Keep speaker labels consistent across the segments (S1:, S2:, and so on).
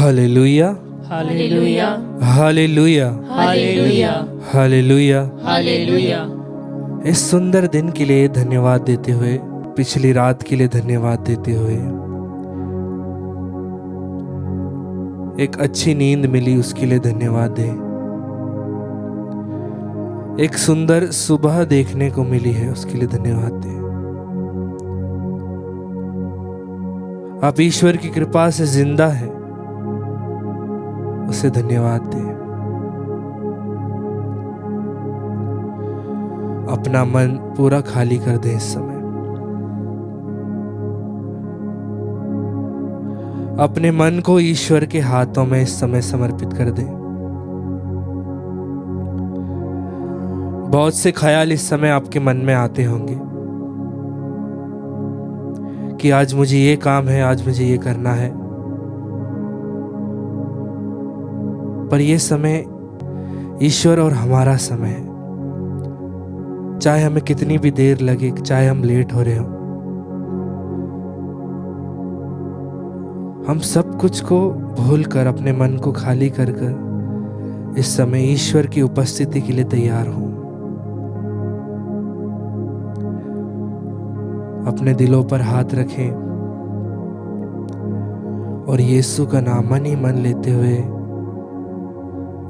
S1: Hallelujah,
S2: hallelujah,
S1: hallelujah,
S2: hallelujah,
S1: hallelujah.
S2: Hallelujah.
S1: इस सुंदर दिन के लिए धन्यवाद देते हुए, पिछली रात के लिए धन्यवाद देते हुए, एक अच्छी नींद मिली उसके लिए धन्यवाद दें। एक सुंदर सुबह देखने को मिली है उसके लिए धन्यवाद दें। आप ईश्वर की कृपा से जिंदा है, उसे धन्यवाद दें। अपना मन पूरा खाली कर दें इस समय। अपने मन को ईश्वर के हाथों में इस समय समर्पित कर दें। बहुत से ख्याल इस समय आपके मन में आते होंगे कि आज मुझे ये काम है, आज मुझे ये करना है। पर ये समय ईश्वर और हमारा समय है। चाहे हमें कितनी भी देर लगे, चाहे हम लेट हो रहे हो, हम सब कुछ को भूलकर अपने मन को खाली कर कर इस समय ईश्वर की उपस्थिति के लिए तैयार हो। अपने दिलों पर हाथ रखें और यीशु का नाम मन ही मन लेते हुए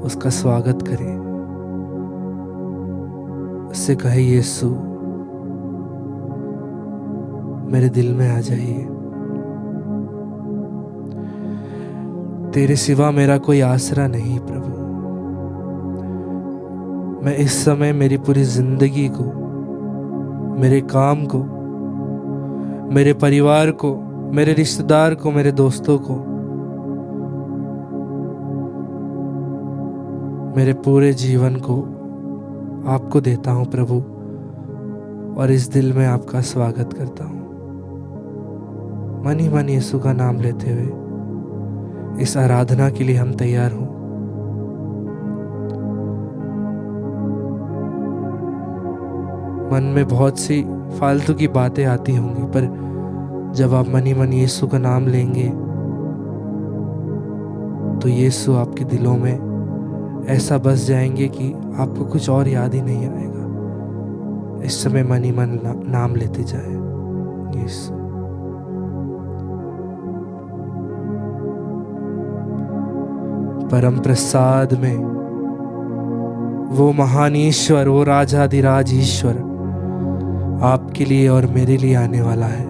S1: उसका स्वागत करें। उससे कहे, यीशु मेरे दिल में आ जाइए। तेरे सिवा मेरा कोई आसरा नहीं प्रभु। मैं इस समय मेरी पूरी जिंदगी को, मेरे काम को, मेरे परिवार को, मेरे रिश्तेदार को, मेरे दोस्तों को, मेरे पूरे जीवन को आपको देता हूं प्रभु, और इस दिल में आपका स्वागत करता हूं। मन ही मन यीशु का नाम लेते हुए इस आराधना के लिए हम तैयार हों। मन में बहुत सी फालतू की बातें आती होंगी, पर जब आप मन ही मन यीशु का नाम लेंगे तो यीशु आपके दिलों में ऐसा बस जाएंगे कि आपको कुछ और याद ही नहीं आएगा। इस समय मन ही मन नाम लेते जाए, यीशु। परम प्रसाद में वो महान ईश्वर, वो राजाधिराज ईश्वर आपके लिए और मेरे लिए आने वाला है।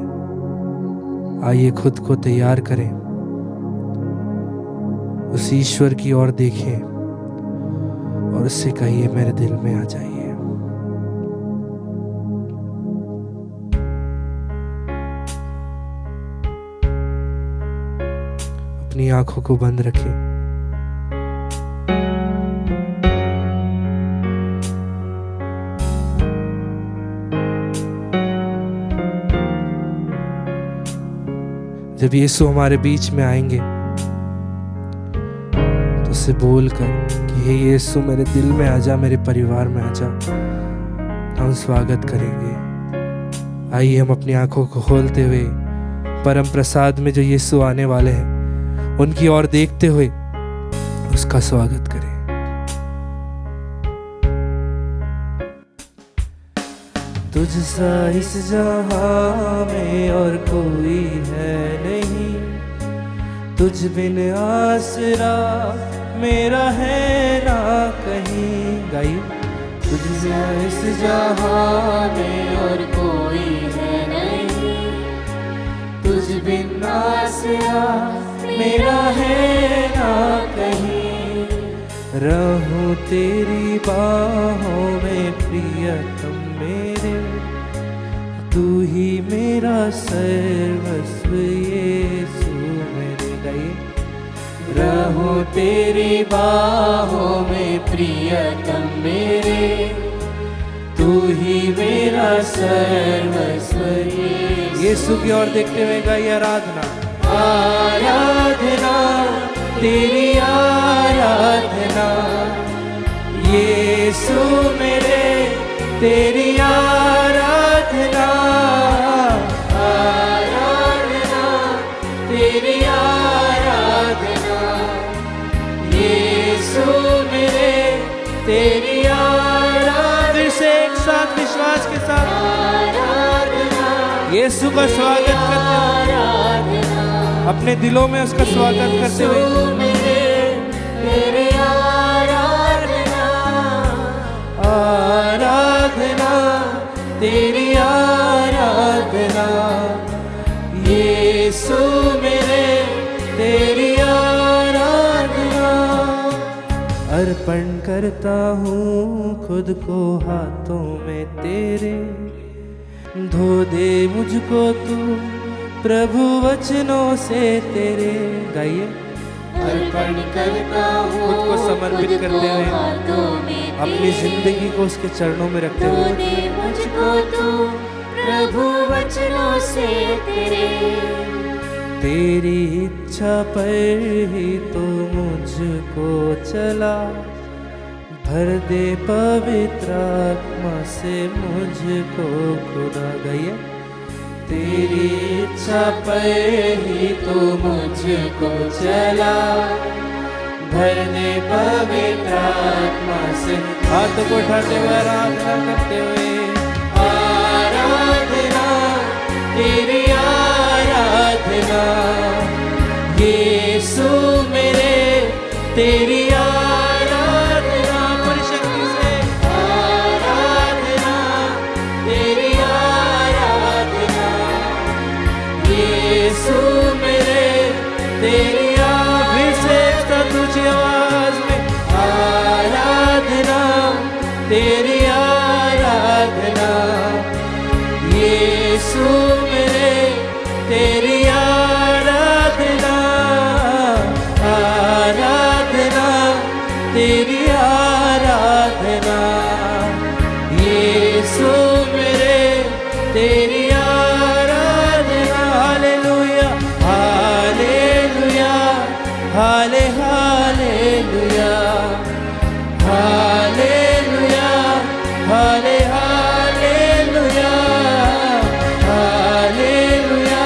S1: आइए खुद को तैयार करें, उस ईश्वर की ओर देखें और उससे कहिए, मेरे दिल में आ जाइए। अपनी आंखों को बंद रखें। जब यीशु हमारे बीच में आएंगे तो उसे बोलकर कि हे यीशु मेरे दिल में आजा, मेरे परिवार में आजा, हम स्वागत करेंगे। आइए हम अपनी आंखों को खोलते हुए परम प्रसाद में जो यीशु आने वाले हैं उनकी ओर देखते हुए उसका स्वागत करें। तुझसा इस जहां में और कोई है नहीं, तुझ बिन आसरा मेरा है ना कहीं। गाइए,
S2: तुझसा इस जहां में और कोई है नहीं, तुझ बिन आसरा मेरा है ना कहीं।
S1: रहूं तेरी बाहों में प्रियतम मेरे, तू ही मेरा सर्वस्व यीशु मेरे। गाइए,
S2: रहूं तेरी बाहों में प्रियतम मेरे, तू ही मेरा सर्वस्व
S1: यीशु की ओर देखते हुए गाइए, आराधना
S2: आराधना तेरी आराधना, यीशु मेरे तेरी आराधना, आराधना तेरी आराधना,
S1: आवाज के साथ यीशु का स्वागत करते हुए, अपने दिलों में उसका स्वागत करते हुए
S2: तेरी आराधना, आराधना, तेरी आराधना, यीशु मेरे तेरी आराधना।
S1: अर्पण करता हूँ खुद को हाथों में तेरे, धो दे मुझको तू प्रभु वचनों से तेरे। गाइए।
S2: अर्पण करता हूँ
S1: खुद को समर्पित करते हुए, अपनी जिंदगी को उसके चरणों में रखते हुए,
S2: दे मुझको तू प्रभु वचनों से तेरे।
S1: तेरी इच्छा पर ही तो मुझको चला, भर दे पवित्र आत्मा से मुझको खुदा। गई।
S2: तेरी इच्छा पर ही तो मुझको चला, भर दे पवित्र आत्मा से।
S1: हाथों को उठाते हुए आराधना करते हुए,
S2: आराधना, तेरी आराधना, यीशु मेरे तेरी आराधना। बड़ी शक्ति से आराधना, तेरी आराधना, यीशु मेरे तेरी
S1: फिर से एक साथ ऊंची आवाज में,
S2: आराधना, तेरी आराधना, यीशु मेरे तेरी आराधना, आराधना, तेरी आराधना, यीशु मेरे तेरी आराधना। हालेलुया, हालेलुया, हाले हालेलुया, हालेलुया, हाले हालेलुया, हालेलुया,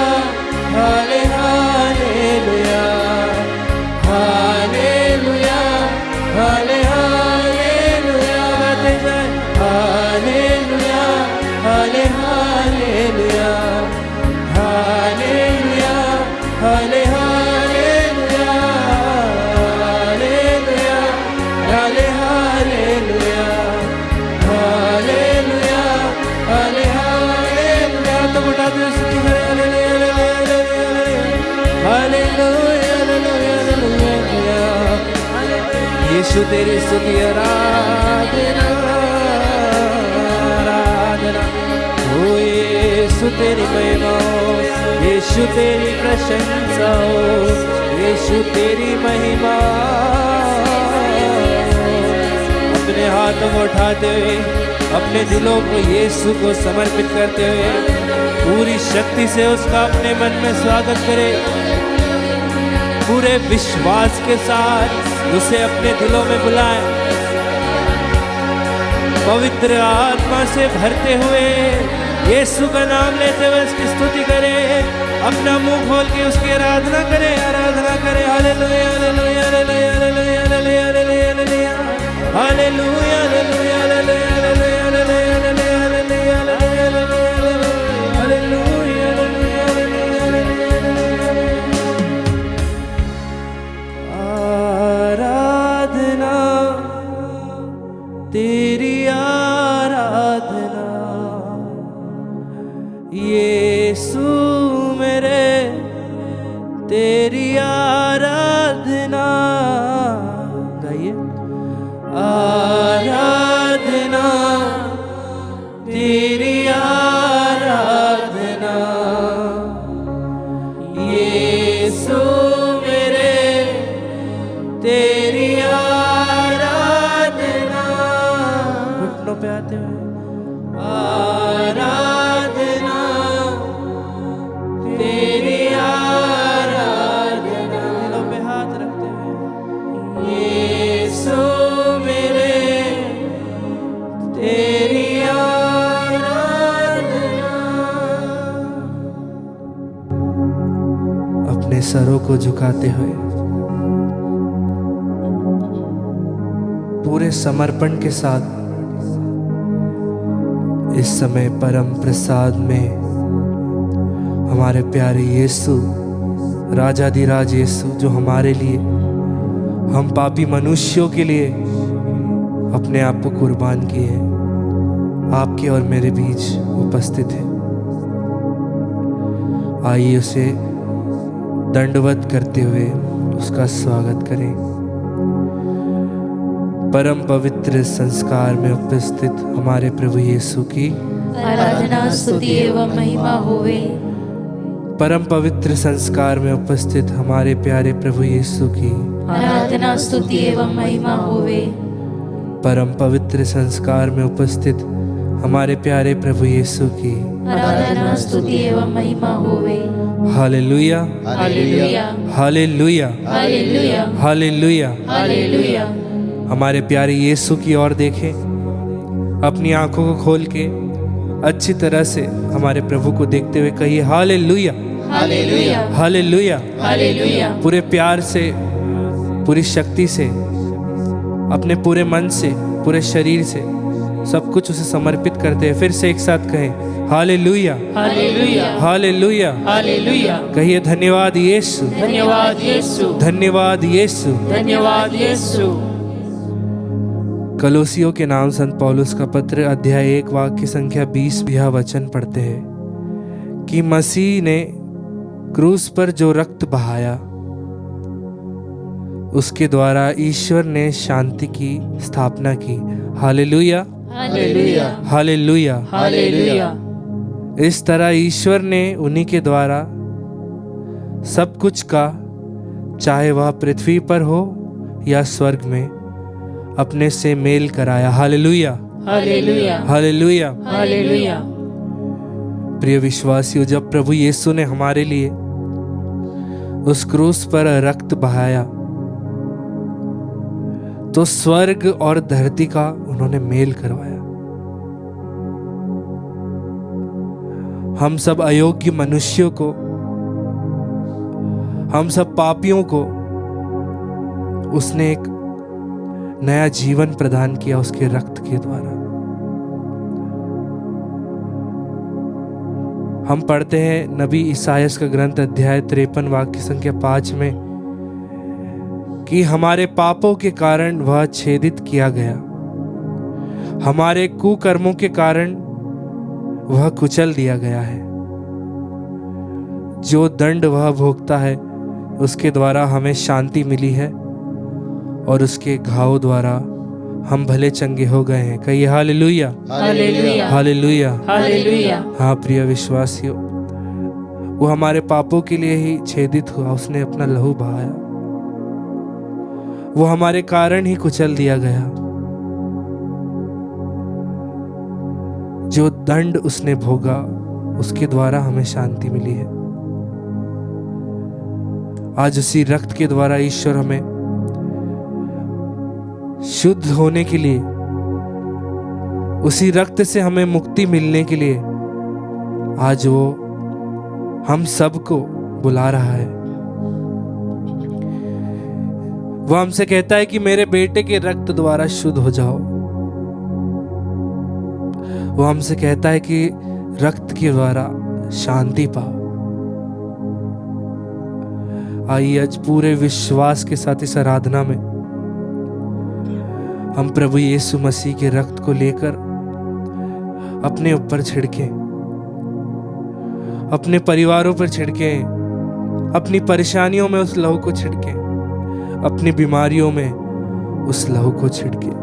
S2: हाले हालेलुया, हालेलुया, हाले हालेलुया। गाते जाए, हालेलुया, हाले हालेलुया, हालेलुया, हाले हालेलुया, हालेलुया, हाले हालेलुया, हालेलुया, हाले हालेलुया। तो उठाते हुए स्तुति करें, हालेलुया, हालेलुया, हालेलुया, हालेलुया। यीशु तेरी स्तुति आराधना, आराधना। ओ यीशु तेरी महिमा हो, यीशु तेरी प्रशंसा हो, यीशु तेरी महिमा। अपने हाथों को उठाते हुए, अपने दिलों को यीशु को समर्पित करते हुए, पूरी शक्ति से उसका अपने मन में स्वागत करें। पूरे विश्वास के साथ उसे अपने दिलों में बुलाएं। पवित्र आत्मा से भरते हुए यीशु का नाम लेते हुए उसकी स्तुति करें। अपना मुंह खोल के उसकी आराधना करें, आराधना करें। Hallelujah, hallelujah, hallelujah, hallelujah, hallelujah, hallelujah, hallelujah, hallelujah, hallelujah, hallelujah, hallelujah, hallelujah, hallelujah, आराधना, तेरी आराधना, यीशु मेरे तेरी आराधना। गाइए। आराधना, तेरी आराधना, यीशु मेरे तेरी आराधना। घुटनों पे आते हुए, आराधना, तेरी आराधना। दिलों पे हाथ रखते हुए, यीशु मेरे तेरी आराधना। अपने सरों को झुकाते हुए, पूरे समर्पण के साथ
S1: इस समय परम प्रसाद में हमारे प्यारे यीशु, राजाधिराज यीशु, जो हमारे लिए, हम पापी मनुष्यों के लिए अपने आप को कुर्बान किए हैं, आपके और मेरे बीच उपस्थित है। आइए उसे दंडवत करते हुए उसका स्वागत करें। परम पवित्र संस्कार में उपस्थित हमारे प्रभु यीशु की
S3: आराधना स्तुति एवं महिमा होवे।
S1: परम पवित्र संस्कार में उपस्थित हमारे प्यारे प्रभु यीशु की
S3: आराधना स्तुति एवं महिमा होवे।
S1: परम पवित्र संस्कार में उपस्थित हमारे प्यारे प्रभु यीशु की
S3: आराधना स्तुति एवं महिमा होवे।
S1: Hallelujah,
S3: hallelujah,
S1: hallelujah,
S3: hallelujah,
S1: hallelujah.
S3: Hallelujah.
S1: हमारे प्यारे यीशु की ओर देखें, अपनी आंखों को खोल के अच्छी तरह से हमारे प्रभु को देखते हुए कहिए हालेलुया,
S3: हालेलुया,
S1: हालेलुया।
S3: हालेलुया।
S1: पूरे प्यार से, पूरी शक्ति से, अपने पूरे मन से, पूरे शरीर से सब कुछ उसे समर्पित करते हैं। फिर से एक साथ कहें हालेलुया,
S3: हालेलुया,
S1: हालेलुया।
S3: हालेलुया।
S1: कहिए धन्यवाद यीशु,
S3: धन्यवाद यीशु,
S1: धन्यवाद यीशु।
S3: धन्यवाद यीशु।
S1: कलोसियों के नाम संत पौलुस का पत्र अध्याय 1 वाक्य संख्या 20 यह वचन पढ़ते हैं कि मसीह ने क्रूस पर जो रक्त बहाया, उसके द्वारा ईश्वर ने शांति की स्थापना की। Hallelujah,
S3: hallelujah,
S1: hallelujah.
S3: हालेलुया।
S1: इस तरह ईश्वर ने उन्हीं के द्वारा सब कुछ का, चाहे वह पृथ्वी पर हो या स्वर्ग में, अपने से मेल कराया। Hallelujah,
S3: hallelujah,
S1: hallelujah.
S3: हालेलुया।
S1: प्रिय विश्वासियों, जब प्रभु यीशु ने हमारे लिए उस क्रूस पर रक्त बहाया तो स्वर्ग और धरती का उन्होंने मेल करवाया। हम सब अयोग्य मनुष्यों को, हम सब पापियों को उसने एक नया जीवन प्रदान किया उसके रक्त के द्वारा। हम पढ़ते हैं नबी ईसायास का ग्रंथ अध्याय 53 वाक्य संख्या 5 में कि हमारे पापों के कारण वह छेदित किया गया, हमारे कुकर्मों के कारण वह कुचल दिया गया है। जो दंड वह भोगता है उसके द्वारा हमें शांति मिली है और उसके घाव द्वारा हम भले चंगे हो गए हैं। कहिए हालेलुया,
S3: हालेलुया,
S1: हालेलुया।
S3: हालेलुया।
S1: हाँ प्रिय विश्वासियों, वो हमारे पापों के लिए ही छेदित हुआ, उसने अपना लहू बहाया, वो हमारे कारण ही कुचल दिया गया। जो दंड उसने भोगा उसके द्वारा हमें शांति मिली है। आज उसी रक्त के द्वारा ईश्वर हमें शुद्ध होने के लिए, उसी रक्त से हमें मुक्ति मिलने के लिए आज वो हम सबको बुला रहा है। वो हमसे कहता है कि मेरे बेटे के रक्त द्वारा शुद्ध हो जाओ। वो हमसे कहता है कि रक्त के द्वारा शांति पाओ। आइए आज पूरे विश्वास के साथ इस आराधना में हम प्रभु यीशु मसीह के रक्त को लेकर अपने ऊपर छिड़के, अपने परिवारों पर छिड़के, अपनी परेशानियों में उस लहू को छिड़के, अपनी बीमारियों में उस लहू को छिड़के।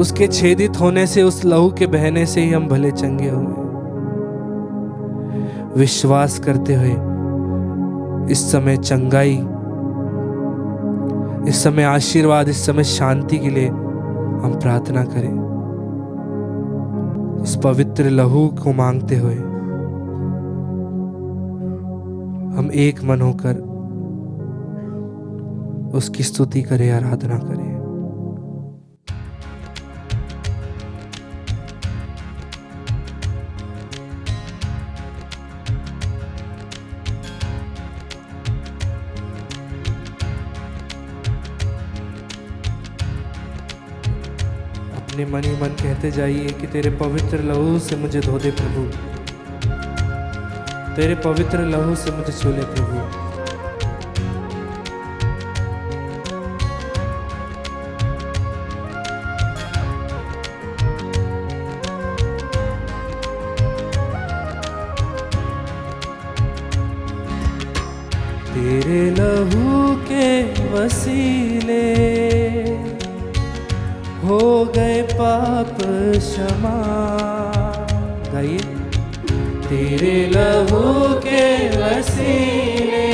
S1: उसके छेदित होने से, उस लहू के बहने से ही हम भले चंगे हुए। विश्वास करते हुए इस समय चंगाई, इस समय आशीर्वाद, इस समय शांति के लिए हम प्रार्थना करें। उस पवित्र लहू को मांगते हुए हम एक मन होकर उसकी स्तुति करें, आराधना करें। अपने मन ही मन कहते जाइए कि तेरे पवित्र लहू से मुझे धो दे प्रभु, तेरे पवित्र लहू से मुझे छू ले प्रभु। तेरे लहू के वसीले हो गए पाप क्षमा। गाइए। तेरे लहू के वसीले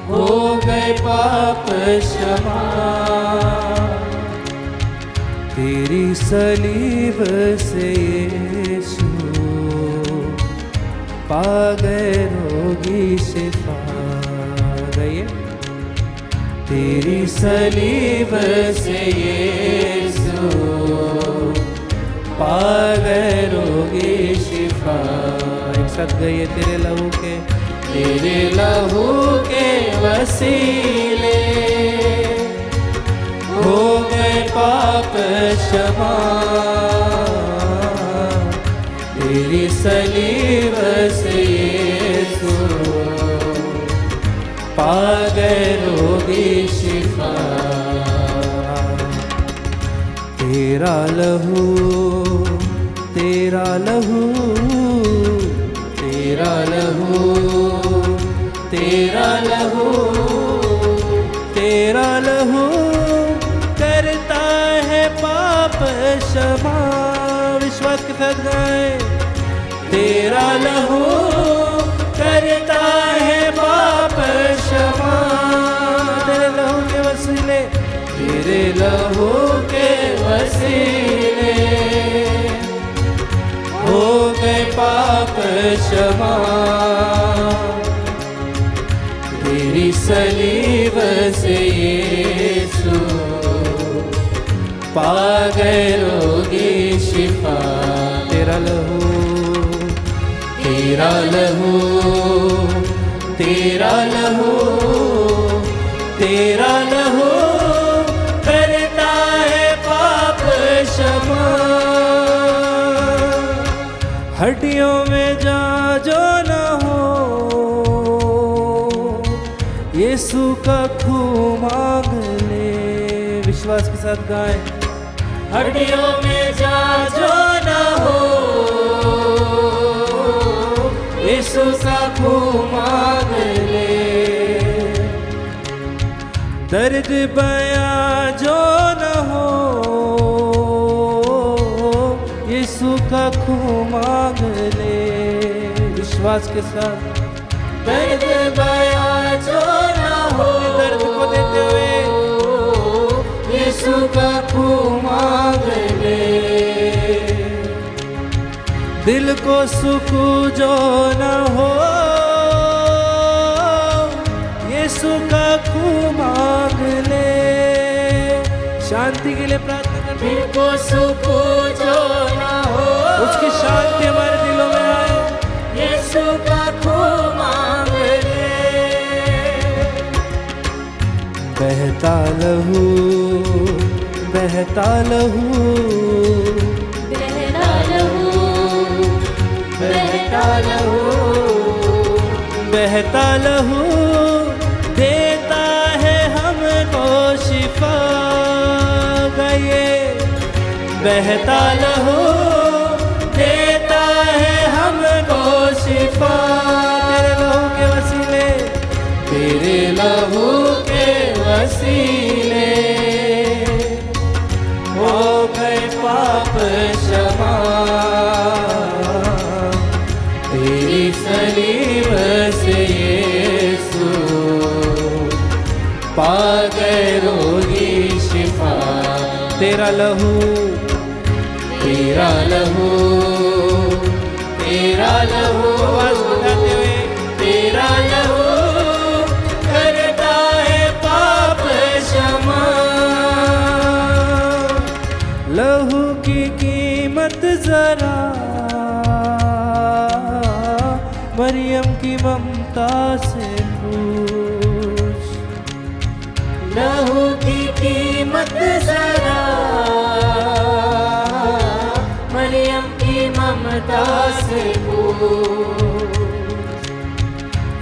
S1: हो गए पाप क्षमा। तेरी सलीब से यीशु पा गए रोगी शिफा। गए। तेरी सलीब से यीशु पा गए रोगी शिफा। एक साथ गए। तेरे लहू के वसीले हो गए पाप क्षमा। तेरी सलीब से यीशु पा गए रोगी शिफा। तेरा लहू, तेरा लहू, तेरा लहू, तेरा लहू, तेरा लहू करता है पाप क्षमा। विश्वास के साथ गाए। तेरा लहू करता है पाप क्षमा। तेरे लहू के वसीले, तेरे लहू के वसीले हो गए पाप क्षमा। तेरी सलीब से यीशु पा गए रोगी शिफा। तेरा लहू, तेरा लहू, तेरा लहू, तेरा लहू करता है पाप क्षमा। हड्डियों में जा जो न हो, यीशु का खून मांग ले। विश्वास के साथ गाएं। हड्डियों में जा जो न हो, यीशु का खून मांग ले। दर्द बयां जो न हो, यीशु का खून मांग ले। विश्वास के साथ। दर्द बयां जो न हो, दर्द को देते हुए यीशु का खून मांग ले। दिल को सुकून जो न हो, यीशु का खून मांग ले। शांति के लिए प्रार्थना कर। दिल को सुकून जो न हो, उसकी शांति हमारे दिलों में आए। यीशु का खून मांग ले। बहता लहू, बहता लहू,
S3: बहता लहू,
S1: बहता लहू, बहता लहू देता है हमको शिफा। गाइए। बहता लहू देता है हमको शिफा। तेरे लहू के वसीले, तेरे लहू के वसीले हो गए पाप क्षमा। तेरी सलीब से यीशु पा गए रोगी शिफा। तेरा लहू, तेरा लहू, तेरा लहू आवाज उठाते हुए। तेरा लहू करता है पाप क्षमा। लहू की कीमत जरा मरियम की ममता से पूछ।
S3: लहू की कीमत जरा मरियम की ममता से पूछ।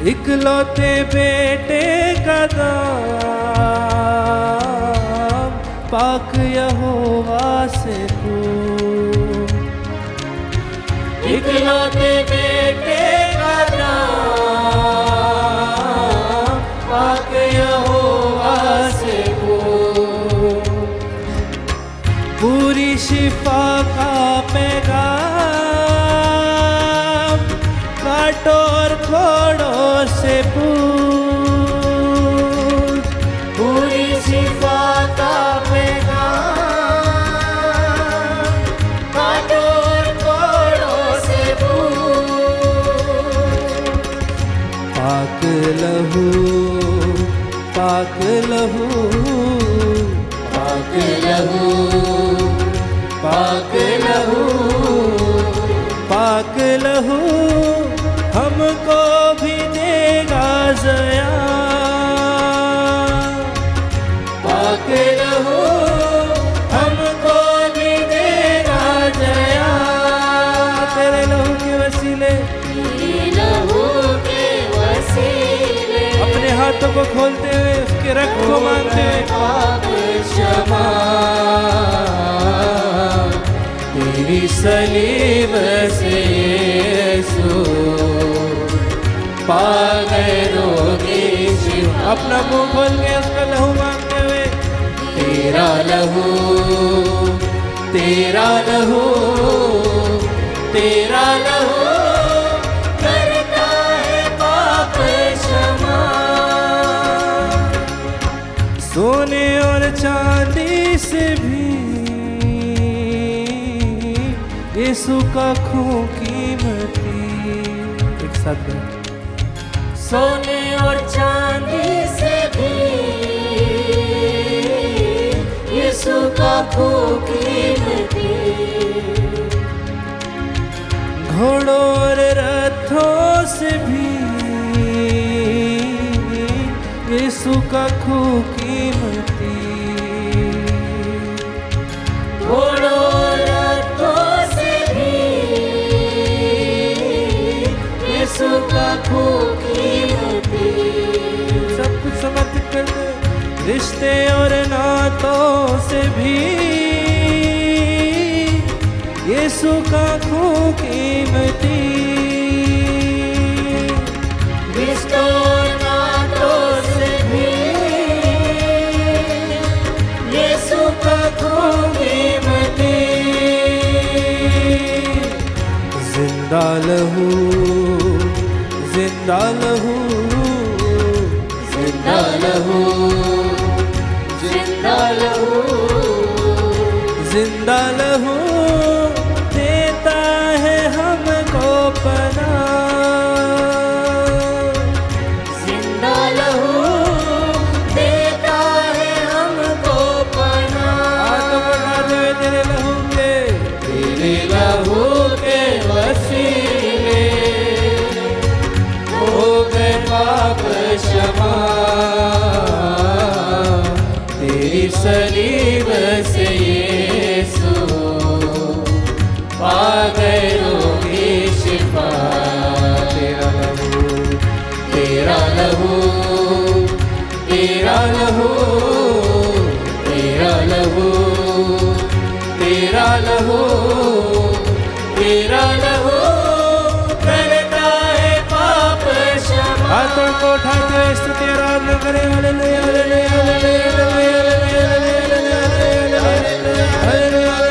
S2: इकलौते बेटे का दाम पाक यहोवा से पूछ।
S3: इकलौते बेटे का दाम पाक यहोवा से पूछ।
S2: पूरी शिफा का पैगाम काटो और फोड़ो से पूछ।
S3: पूरी शिफा का पैगाम काटो और फोड़ो से पूछ।
S2: पाक लहू पाक लहू
S3: पाक लहू पाक लहू
S2: पाक लहू हमको भी देगा जया।
S3: पाक लहू हमको भी देगा जया।
S2: तेरे लहू के वसीले
S3: तेरे लहू के वसीले
S2: अपने हाथों को खोलते हुए उसके रक्त को मांगते हुए
S3: पाप क्षमा। तेरी सलीब से यीशु पा गए रोगी शिफा।
S2: अपना मुंह खोल के उसका लहू मांगते हुए
S3: तेरा लहू तेरा लहू तेरा लहू करता है पाप क्षमा।
S2: सोने और चांदी से भी यीशु का खून कीमती। एक साथ गाएं।
S3: सोने और चांदी से भी यीशु का खून कीमती।
S2: घोड़ों और रथों से भी यीशु का खून कीमती।
S3: घोड़ों और रथों से भी यीशु का खून कीमती।
S2: सब कुछ समर्पित कर दे। रिश्ते और नातों से भी यीशु का खून कीमती।
S3: रिश्तों और नातों से भी यीशु का खून कीमती।
S2: जिंदा लहू जिंदा लहू
S3: जिंदा लहू जिंदा लहू
S2: जिंदा लहू देता है हमको पनाह।
S3: जिंदा लहू देता है हमको पनाह।
S2: हाथों को उठाते हुए तेरे लहू के
S3: तेरे लहू के वसीले हो गए पाप क्षमा। तेरी सलीब से यीशु पा गए रोगी शिफा। तेरा लहू तेरा लहू तेरा लहू तेरा लहू तेरा लहू तेरा लहू करता है पाप क्षमा।
S2: हाथों को उठाते हुए स्तुति आराधना करें। Hallelujah hallelujah hallelujah hallelujah hallelujah.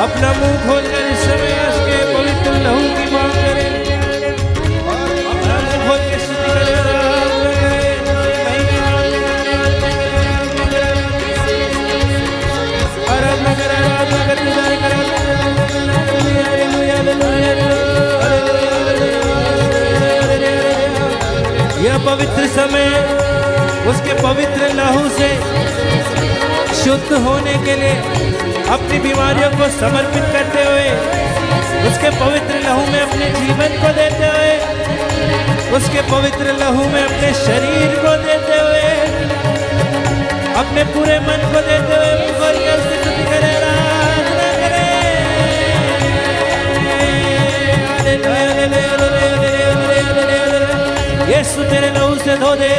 S2: अपना मुंह खोलकर इस समय उसके पवित्र लहू की मांग करें। अपना मुंह खोल के स्तुति करें। आराधना करें आराधना करते जाए करें। Hallelujah hallelujah hallelujah. यह पवित्र समय उसके पवित्र लहू से शुद्ध होने के लिए अपनी बीमारियों को समर्पित करते हुए उसके पवित्र लहू में अपने जीवन को देते हुए, उसके पवित्र लहू में अपने शरीर को देते हुए, अपने पूरे मन को देते हुए मुझे उसकी स्तुति करें, आराधना करें। यीशु तेरे लहू से धो दे,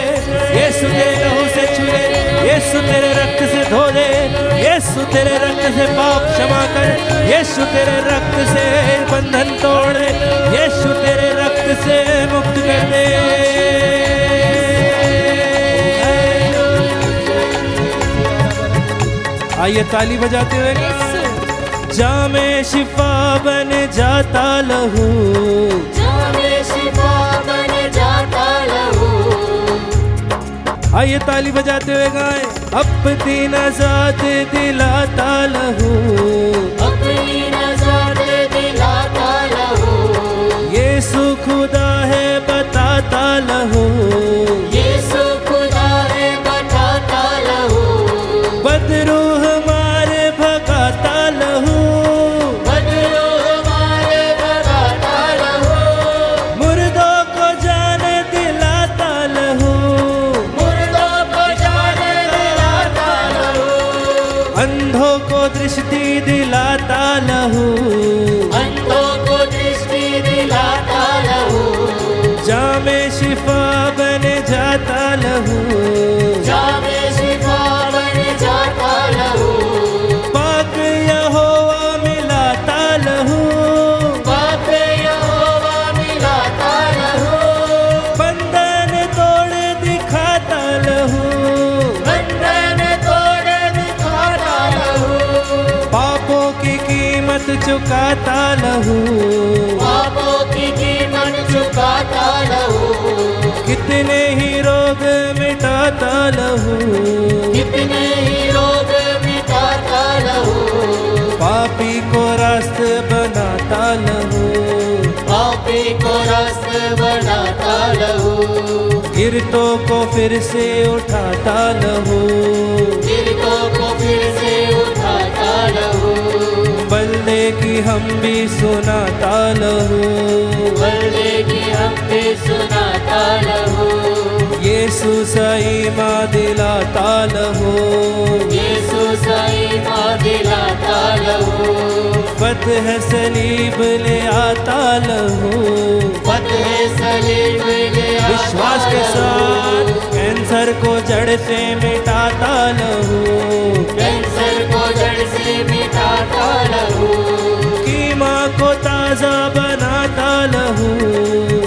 S2: यीशु तेरे लहू से छू ले, यीशु तेरे रक्त से धो दे, यीशु तेरे रक्त से पाप क्षमा कर, यीशु तेरे रक्त से बंधन तोड़ दे, यीशु तेरे रक्त से मुक्त कर दे। आइए ताली बजाते हुए, जामे शिफा बन जाता लहू,
S3: जामे शिफा बन जाता लहू।
S2: आइए ताली बजाते हुए गाएं, अपनी नजात दिलाता लहू,
S3: अपनी नजात दिलाता लहू।
S2: यीशु खुदा है बताता लहू,
S3: यीशु खुदा है बताता लहू।
S2: बदरूह मारे भगाता लहू,
S3: बदरूह मारे भगाता लहू।
S2: मुर्दों को जान दिलाता लहू,
S3: मुर्दों को जान दिलाता लहू।
S2: अंधों को दृष्टि दिलाता लहू,
S3: अंधों को दृष्टि दिलाता लहू।
S2: जामे शिफा बन जाता लहू,
S3: जामे शिफा बन जाता लहू।
S2: पाक यहोवा मिलाता लहू,
S3: पाक यहोवा मिलाता लहू।
S2: बंधन तोड़ दिखाता लहू,
S3: बंधन तोड़ दिखाता लहू।
S2: पापों की कीमत चुकाता लहू,
S3: पापों की कीमत चुकाता लहू।
S2: कितने ही रोग मिटाता लहू,
S3: कितने ही रोग मिटाता लहू।
S2: पापी को रास्त बनाता लहू,
S3: पापी को रास्त बनाता लहू।
S2: गिरतों को फिर से उठाता लहू,
S3: गिरतों को फिर से उठाता लहू।
S2: बल्ले की हम भी सुनाता लहू,
S3: बल्ले की हम भी सुनाता लहू।
S2: यीशु सही माँ दिलाता लहू,
S3: यीशु सही माँ दिलाता लहू।
S2: फतह सलीब ले आता लहू,
S3: फतह सलीब ले आता
S2: विश्वास के साथ कैंसर को जड़ से मिटाता लहू,
S3: कैंसर को जड़ से मिटाता लहू।
S2: कीमा को ताजा बनाता लहू,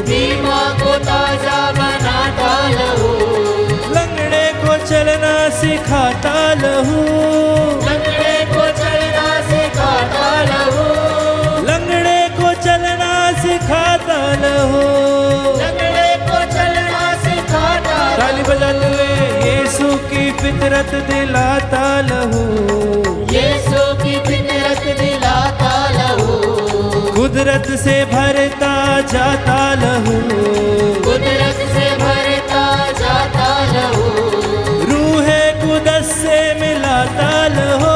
S3: बीमा को ताजा बनाता लहू।
S2: लंगड़े को चलना सिखाता लहू,
S3: लंगड़े को चलना सिखाता लहू।
S2: लंगड़े को चलना सिखाता लहू।
S3: लंगड़े को चलना सिखाता
S2: ताली बजाते हुए, यीशु की फितरत दिलाता लहू,
S3: यीशु की फितरत दिलाता लहू।
S2: कुदरत से भरता जाता लहू,
S3: कुदरत से भरता जाता लहू।
S2: रूहे कुदस से मिलाता लहू,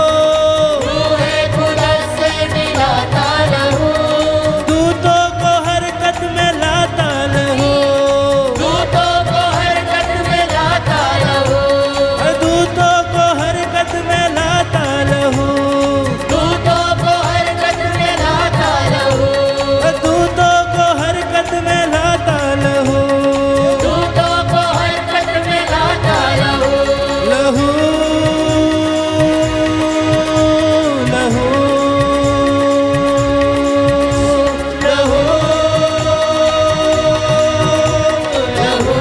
S3: रूहे कुदस से मिलाता लहू।
S2: दूतों को हरकत में लाता लहू,
S3: दूतों को हरकत में लाता लहू।
S2: दूतों को हरकत में लाता लहू,
S3: दूतों को हरकत में लाता लहू।
S2: दूतों को हरकत में लाता लहू,
S3: दूतों को हरकत में लाता लहू।
S2: लहू लहू
S3: लहू लहू।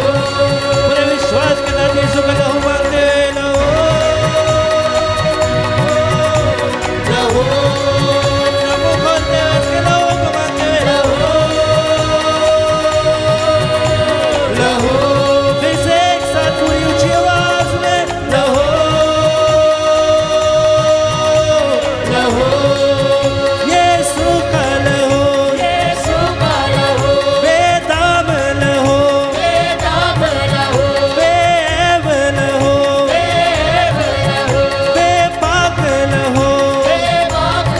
S2: पूरे विश्वास के साथ यीशु का लहू मांगते लहू
S3: लहू
S2: नमो खोलते उसके लहू को मांगते
S3: लहू
S2: लहू। फिर से एक साथ पूरी ऊंची आवाज में लहू
S3: लहू।
S2: यीशु का लहू,
S3: यीशु का लहू।
S2: बेदाम लहू,
S3: बेदाग लहू।
S2: बेऐब लहू,
S3: बेऐब लहू।
S2: बेपाक लहू,
S3: बेपाक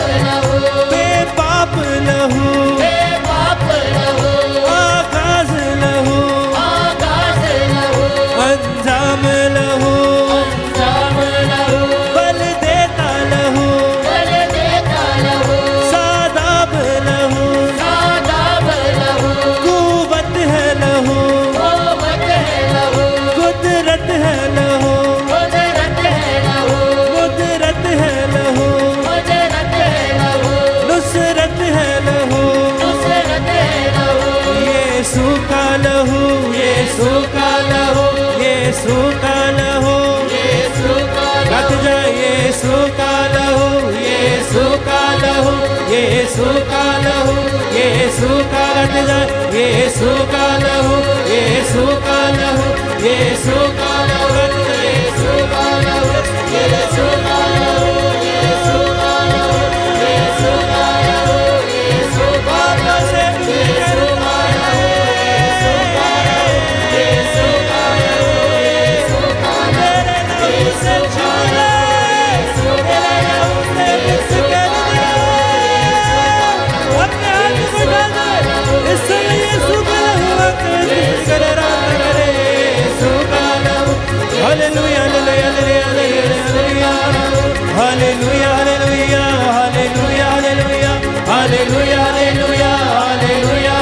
S2: यीशु का लहू, यीशु का हट जाए, यीशु का लहू, यीशु का लहू, यीशु का लहू, यीशु का लहू, यीशु का लहू, यीशु का लहू, यीशु का लहू, यीशु का लहू, यीशु का लहू, यीशु का लहू, यीशु का लहू, यीशु का लहू, यीशु का लहू, hallelujah hallelujah hallelujah hallelujah hallelujah hallelujah hallelujah hallelujah hallelujah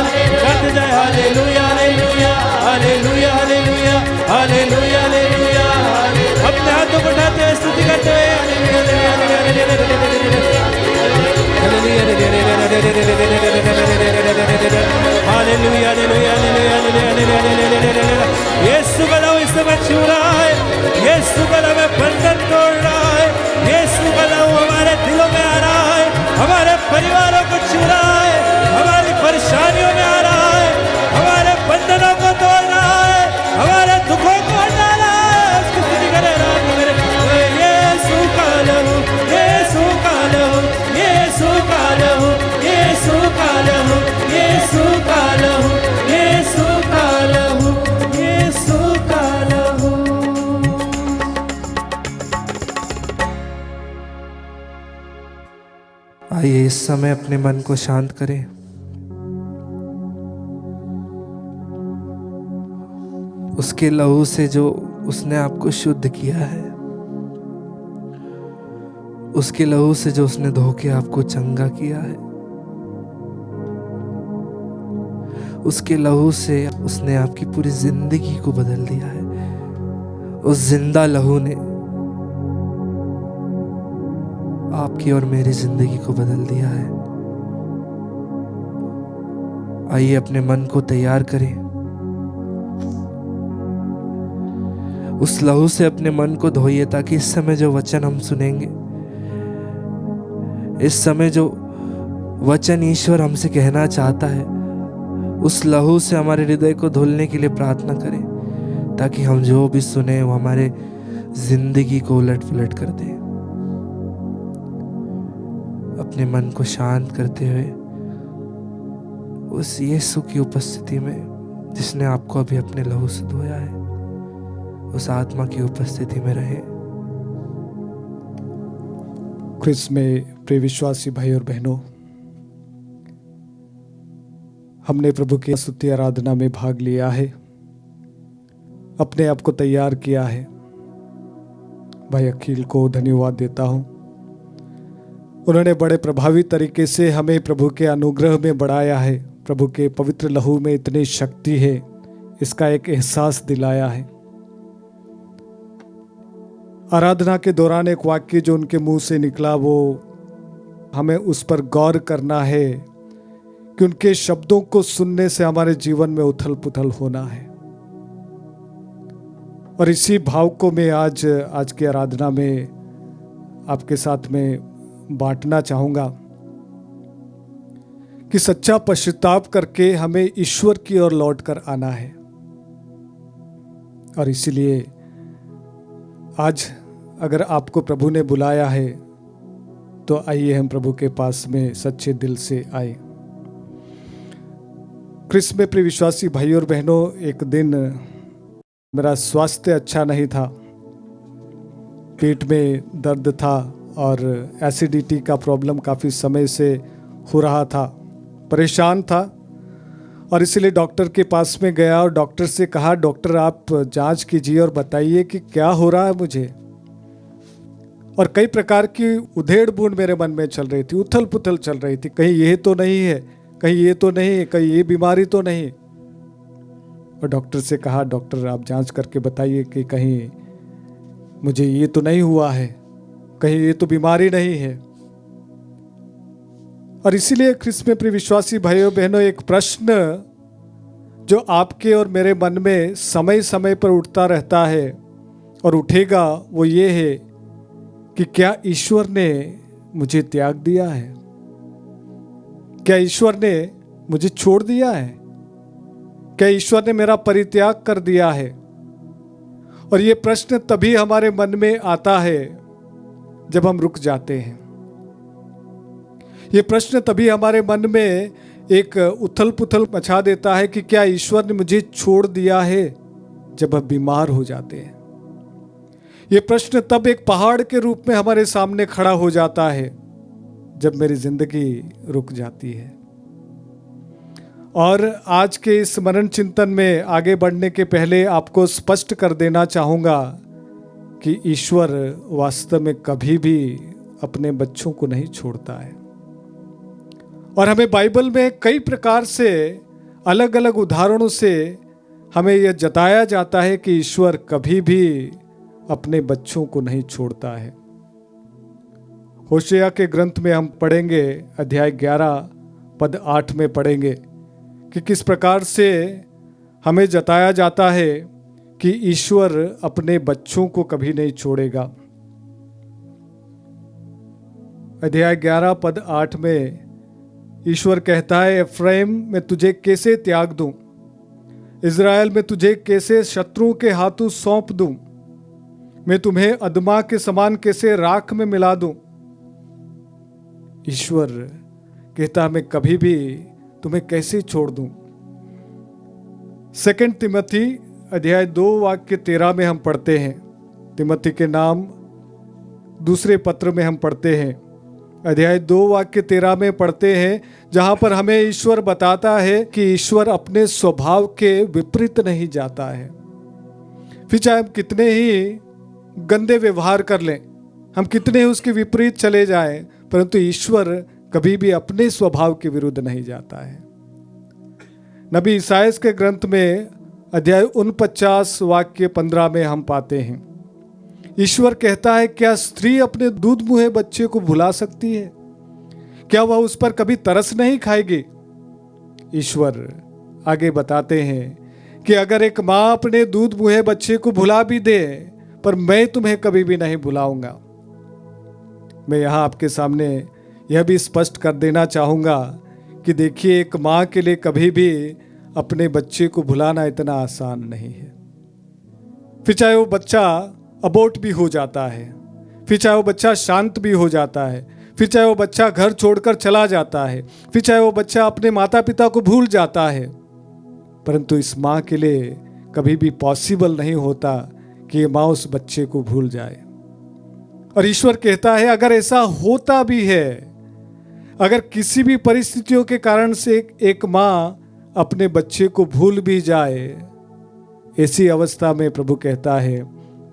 S2: कट जाए hallelujah hallelujah hallelujah hallelujah hallelujah hallelujah अपने हाथों को उठाते हुए स्तुति करते हुए हालेलुया हालेलुया यीशु का नाम इस समय छू रहा है, यीशु का नाम बंधन तोड़ रहा है, यीशु का नाम हमारे दिलों में आ रहा है, हमारे परिवारों को छू रहा है, हमारी परेशानियों में आ रहा है, हमारे बंधनों को तोड़ रहा है, हमारे दुखों को हटा रहा है। उसकी स्तुति करें यीशु का लहू, यीशु का लहू, यीशु का लहू, यीशु का लहू, यीशु का लहू, यीशु का लहू, यीशु का लहू।
S1: आइए इस समय अपने मन को शांत करें। उसके लहू से जो उसने आपको शुद्ध किया है, उसके लहू से जो उसने धो के आपको चंगा किया है, उसके लहू से उसने आपकी पूरी जिंदगी को बदल दिया है। उस जिंदा लहू ने आपकी और मेरी जिंदगी को बदल दिया है। आइए अपने मन को तैयार करें, उस लहू से अपने मन को धोइए, ताकि इस समय जो वचन हम सुनेंगे, इस समय जो वचन ईश्वर हमसे कहना चाहता है, उस लहू से हमारे हृदय को धुलने के लिए प्रार्थना करें, ताकि हम जो भी सुने वो हमारे जिंदगी को उलट पुलट कर दे। अपने मन को शांत करते हुए उस यीशु की उपस्थिति में, जिसने आपको अभी अपने लहू से धोया है, उस आत्मा की उपस्थिति में रहे।
S4: क्रिस में प्रिय विश्वासी भाई और बहनों, हमने प्रभु की स्तुति आराधना में भाग लिया है, अपने आप को तैयार किया है। भाई अखिल को धन्यवाद देता हूं, उन्होंने बड़े प्रभावी तरीके से हमें प्रभु के अनुग्रह में बढ़ाया है। प्रभु के पवित्र लहू में इतनी शक्ति है, इसका एक एहसास दिलाया है। आराधना के दौरान एक वाक्य जो उनके मुंह से निकला, वो हमें उस पर गौर करना है कि उनके शब्दों को सुनने से हमारे जीवन में उथल पुथल होना है। और इसी भाव को मैं आज की आराधना में आपके साथ में बांटना चाहूँगा कि सच्चा पश्चाताप करके हमें ईश्वर की ओर लौट कर आना है। और इसीलिए आज अगर आपको प्रभु ने बुलाया है तो आइए हम प्रभु के पास में सच्चे दिल से आए। क्रिस में प्रिय विश्वासी भाई और बहनों, एक दिन मेरा स्वास्थ्य अच्छा नहीं था, पेट में दर्द था और एसिडिटी का प्रॉब्लम काफ़ी समय से हो रहा था, परेशान था। और इसलिए डॉक्टर के पास में गया और डॉक्टर से कहा, डॉक्टर आप जांच कीजिए और बताइए कि क्या हो रहा है मुझे। और कई प्रकार की उधेड़ बुन मेरे मन में चल रही थी, उथल पुथल चल रही थी, कहीं ये तो नहीं है, कहीं ये तो नहीं है, कहीं ये बीमारी तो नहीं। और डॉक्टर से कहा, डॉक्टर आप जांच करके बताइए कि कहीं मुझे ये तो नहीं हुआ है, कहीं ये तो बीमारी नहीं है। और इसीलिए क्रिस में प्रिय विश्वासी भाइयों बहनों, एक प्रश्न जो आपके और मेरे मन में समय समय पर उठता रहता है और उठेगा, वो ये है कि क्या ईश्वर ने मुझे त्याग दिया है? क्या ईश्वर ने मुझे छोड़ दिया है? क्या ईश्वर ने मेरा परित्याग कर दिया है? और ये प्रश्न तभी हमारे मन में आता है जब हम रुक जाते हैं। ये प्रश्न तभी हमारे मन में एक उथल पुथल मचा देता है कि क्या ईश्वर ने मुझे छोड़ दिया है, जब हम बीमार हो जाते हैं। ये प्रश्न तब एक पहाड़ के रूप में हमारे सामने खड़ा हो जाता है जब मेरी जिंदगी रुक जाती है। और आज के इस मनन चिंतन में आगे बढ़ने के पहले आपको स्पष्ट कर देना चाहूँगा कि ईश्वर वास्तव में कभी भी अपने बच्चों को नहीं छोड़ता है। और हमें बाइबल में कई प्रकार से अलग अलग उदाहरणों से हमें यह जताया जाता है कि ईश्वर कभी भी अपने बच्चों को नहीं छोड़ता है। होशेया के ग्रंथ में हम पढ़ेंगे, अध्याय 11 पद 8 में पढ़ेंगे कि किस प्रकार से हमें जताया जाता है कि ईश्वर अपने बच्चों को कभी नहीं छोड़ेगा। अध्याय 11 पद 8 में ईश्वर कहता है, एफ्राइम मैं तुझे कैसे त्याग दूं, इज़राइल में तुझे कैसे शत्रुओं के हाथों सौंप दूं, मैं तुम्हें अदमा के समान कैसे राख में मिला दूं। ईश्वर कहता, मैं कभी भी तुम्हें कैसे छोड़ दूं। 2 तिमोथी अध्याय 2 वाक्य 13 में हम पढ़ते हैं, तिमोथी के नाम दूसरे पत्र में हम पढ़ते हैं, अध्याय 2 वाक्य 13 में पढ़ते हैं, जहां पर हमें ईश्वर बताता है कि ईश्वर अपने स्वभाव के विपरीत नहीं जाता है। फिर चाहे हम कितने ही गंदे व्यवहार कर लें, हम कितने ही उसके विपरीत चले जाएं, परंतु ईश्वर कभी भी अपने स्वभाव के विरुद्ध नहीं जाता है। नबी ईसायास के ग्रंथ में अध्याय 49 वाक्य 15 में हम पाते हैं, ईश्वर कहता है, क्या स्त्री अपने दूध मुहे बच्चे को भुला सकती है? क्या वह उस पर कभी तरस नहीं खाएगी? ईश्वर आगे बताते हैं कि अगर एक माँ अपने दूध मुहे बच्चे को भुला भी दे, पर मैं तुम्हें कभी भी नहीं भुलाऊंगा। मैं यहाँ आपके सामने यह भी स्पष्ट कर देना चाहूँगा कि देखिए, एक माँ के लिए कभी भी अपने बच्चे को भुलाना इतना आसान नहीं है। फिर चाहे वो बच्चा अबॉर्ट भी हो जाता है, फिर चाहे वो बच्चा शांत भी हो जाता है, फिर चाहे वो बच्चा घर छोड़कर चला जाता है, फिर चाहे वो बच्चा अपने माता पिता को भूल जाता है, परंतु इस माँ के लिए कभी भी पॉसिबल नहीं होता कि ये माँ उस बच्चे को भूल जाए। और ईश्वर कहता है, अगर ऐसा होता भी है, अगर किसी भी परिस्थितियों के कारण से एक माँ अपने बच्चे को भूल भी जाए, ऐसी अवस्था में प्रभु कहता है,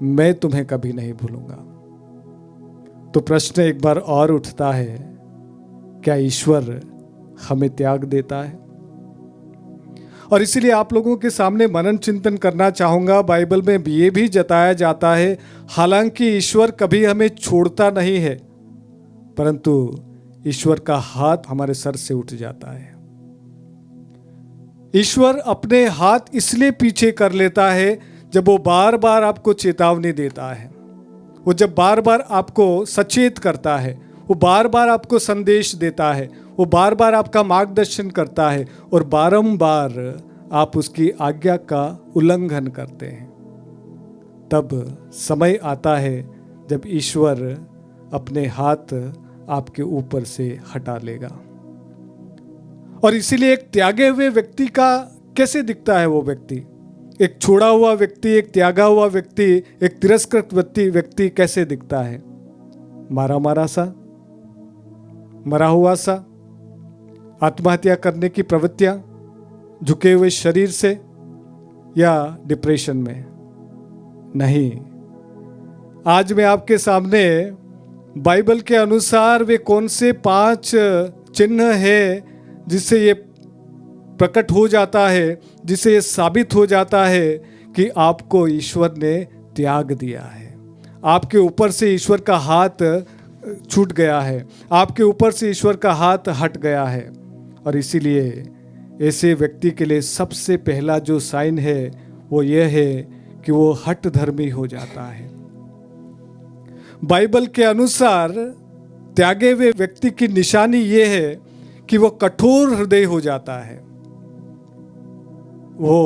S4: मैं तुम्हें कभी नहीं भूलूंगा। तो प्रश्न एक बार और उठता है, क्या ईश्वर हमें त्याग देता है? और इसीलिए आप लोगों के सामने मनन चिंतन करना चाहूंगा। बाइबल में ये भी जताया जाता है, हालांकि ईश्वर कभी हमें छोड़ता नहीं है, परंतु ईश्वर का हाथ हमारे सर से उठ जाता है। ईश्वर अपने हाथ इसलिए पीछे कर लेता है जब वो बार बार आपको चेतावनी देता है, वो जब बार बार आपको सचेत करता है, वो बार बार आपको संदेश देता है, वो बार बार आपका मार्गदर्शन करता है और बारंबार आप उसकी आज्ञा का उल्लंघन करते हैं। तब समय आता है जब ईश्वर अपने हाथ आपके ऊपर से हटा लेगा। और इसीलिए एक त्यागे हुए व्यक्ति का कैसे दिखता है वो व्यक्ति? एक छोड़ा हुआ व्यक्ति, एक त्यागा हुआ व्यक्ति, एक तिरस्कृत व्यक्ति कैसे दिखता है? मारा मारा सा, मरा हुआ सा, आत्महत्या करने की प्रवृत्तियां, झुके हुए शरीर से, या डिप्रेशन में? नहीं। आज मैं आपके सामने बाइबल के अनुसार वे कौन से 5 चिन्ह है जिससे ये प्रकट हो जाता है, जिससे ये साबित हो जाता है कि आपको ईश्वर ने त्याग दिया है, आपके ऊपर से ईश्वर का हाथ छूट गया है, आपके ऊपर से ईश्वर का हाथ हट गया है। और इसीलिए ऐसे व्यक्ति के लिए सबसे पहला जो साइन है वो ये है कि वो हठ धर्मी हो जाता है। बाइबल के अनुसार त्यागे हुए व्यक्ति की निशानी ये है कि वो कठोर हृदय हो जाता है। वो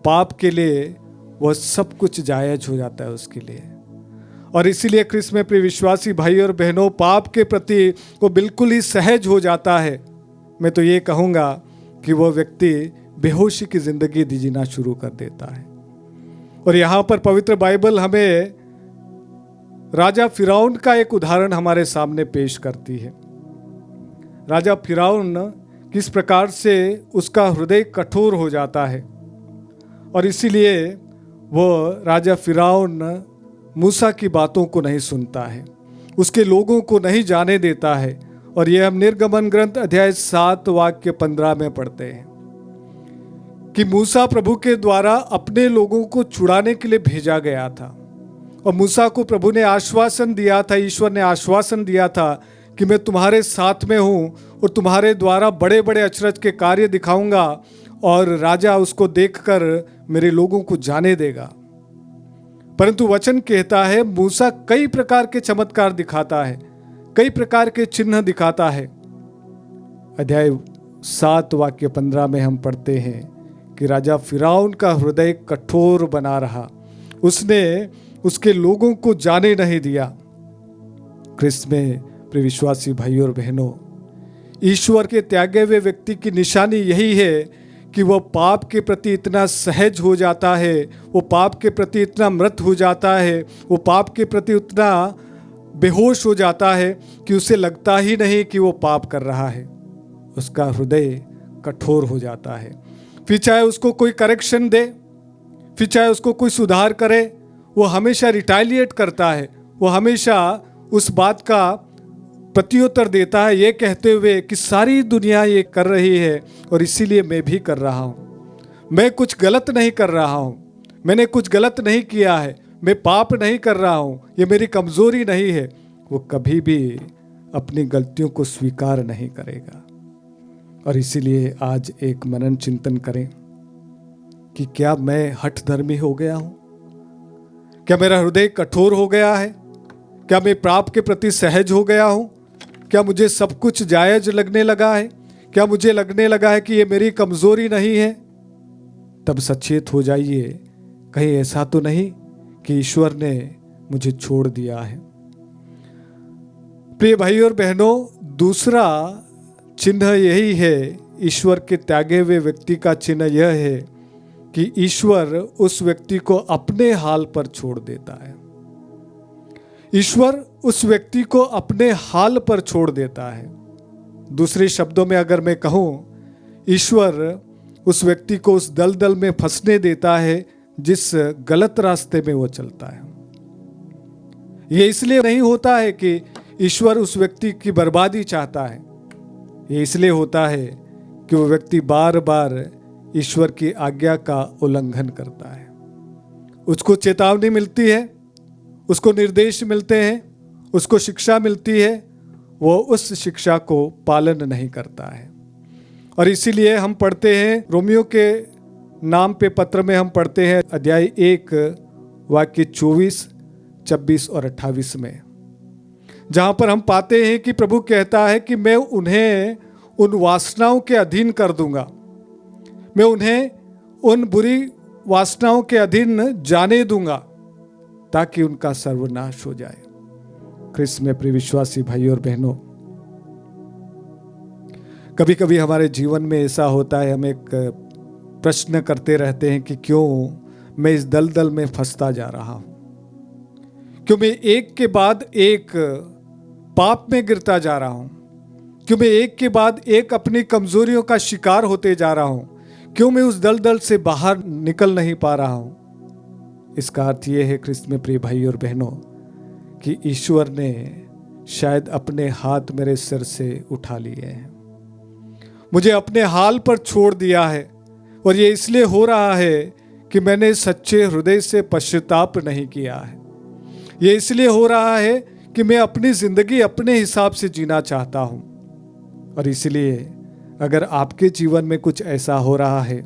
S4: पाप के लिए वो सब कुछ जायज हो जाता है उसके लिए। और इसीलिए ख्रिस्त में प्रिय विश्वासी भाई और बहनों, पाप के प्रति वो बिल्कुल ही सहज हो जाता है। मैं तो ये कहूँगा कि वो व्यक्ति बेहोशी की जिंदगी जीना शुरू कर देता है। और यहाँ पर पवित्र बाइबल हमें राजा फिरौन का एक उदाहरण हमारे सामने पेश करती है। राजा फिरौन किस प्रकार से उसका हृदय कठोर हो जाता है, और इसीलिए वो राजा फिरौन मूसा की बातों को नहीं सुनता है, उसके लोगों को नहीं जाने देता है। और ये हम निर्गमन ग्रंथ अध्याय 7 वाक्य 15 में पढ़ते हैं कि मूसा प्रभु के द्वारा अपने लोगों को छुड़ाने के लिए भेजा गया था। और मूसा को प्रभु ने आश्वासन दिया था, ईश्वर ने आश्वासन दिया था कि मैं तुम्हारे साथ में हूँ और तुम्हारे द्वारा बड़े बड़े अचरज के कार्य दिखाऊंगा, और राजा उसको देखकर मेरे लोगों को जाने देगा। परंतु वचन कहता है मूसा कई प्रकार के चमत्कार दिखाता है, कई प्रकार के चिन्ह दिखाता है। अध्याय 7 वाक्य 15 में हम पढ़ते हैं कि राजा फिरौन का हृदय कठोर बना रहा, उसने उसके लोगों को जाने नहीं दिया। ख्रिस्त में प्रिय विश्वासी भाइयों और बहनों, ईश्वर के त्यागे हुए व्यक्ति की निशानी यही है कि वो पाप के प्रति इतना सहज हो जाता है, वो पाप के प्रति इतना मृत हो जाता है, वो पाप के प्रति उतना बेहोश हो जाता है कि उसे लगता ही नहीं कि वो पाप कर रहा है। उसका हृदय कठोर हो जाता है। फिर चाहे उसको कोई करेक्शन दे, फिर चाहे उसको कोई सुधार करे, वो हमेशा रिटालिएट करता है, वो हमेशा उस बात का प्रत्युत्तर देता है, ये कहते हुए कि सारी दुनिया ये कर रही है और इसीलिए मैं भी कर रहा हूँ। मैं कुछ गलत नहीं कर रहा हूँ, मैंने कुछ गलत नहीं किया है, मैं पाप नहीं कर रहा हूँ, ये मेरी कमजोरी नहीं है। वो कभी भी अपनी गलतियों को स्वीकार नहीं करेगा। और इसीलिए आज एक मनन चिंतन करें कि क्या मैं हठ धर्मी हो गया हूँ? क्या मेरा हृदय कठोर हो गया है? क्या मैं पाप के प्रति सहज हो गया हूँ? क्या मुझे सब कुछ जायज लगने लगा है? क्या मुझे लगने लगा है कि ये मेरी कमजोरी नहीं है? तब सचेत हो जाइए, कहीं ऐसा तो नहीं कि ईश्वर ने मुझे छोड़ दिया है। प्रिय भाइयों और बहनों, दूसरा चिन्ह यही है, ईश्वर के त्यागे हुए व्यक्ति का चिन्ह यह है कि ईश्वर उस व्यक्ति को अपने हाल पर छोड़ देता है। ईश्वर उस व्यक्ति को अपने हाल पर छोड़ देता है। दूसरे शब्दों में अगर मैं कहूं, ईश्वर उस व्यक्ति को उस दलदल में फंसने देता है जिस गलत रास्ते में वो चलता है। ये इसलिए नहीं होता है कि ईश्वर उस व्यक्ति की बर्बादी चाहता है, ये इसलिए होता है कि वो व्यक्ति बार बार ईश्वर की आज्ञा का उल्लंघन करता है। उसको चेतावनी मिलती है, उसको निर्देश मिलते हैं, उसको शिक्षा मिलती है, वो उस शिक्षा को पालन नहीं करता है। और इसीलिए हम पढ़ते हैं रोमियो के नाम पे पत्र में हम पढ़ते हैं अध्याय 1 वाक्य 24, 26 और 28 में, जहां पर हम पाते हैं कि प्रभु कहता है कि मैं उन्हें उन वासनाओं के अधीन कर दूंगा, मैं उन्हें उन बुरी वासनाओं के अधीन जाने दूंगा ताकि उनका सर्वनाश हो जाए। ख्रिस्त में प्रिय विश्वासी भाइयों और बहनों, कभी कभी हमारे जीवन में ऐसा होता है, हम एक प्रश्न करते रहते हैं कि क्यों मैं इस दलदल में फंसता जा रहा हूं, क्यों मैं एक के बाद एक पाप में गिरता जा रहा हूं, क्यों मैं एक के बाद एक अपनी कमजोरियों का शिकार होते जा रहा हूं, क्यों मैं उस दलदल से बाहर निकल नहीं पा रहा हूं। इसका अर्थ यह है ख्रिस्त में प्रिय भाई और बहनों कि ईश्वर ने शायद अपने हाथ मेरे सिर से उठा लिए हैं, मुझे अपने हाल पर छोड़ दिया है। और ये इसलिए हो रहा है कि मैंने सच्चे हृदय से पश्चाताप नहीं किया है। ये इसलिए हो रहा है कि मैं अपनी जिंदगी अपने हिसाब से जीना चाहता हूं। और इसलिए अगर आपके जीवन में कुछ ऐसा हो रहा है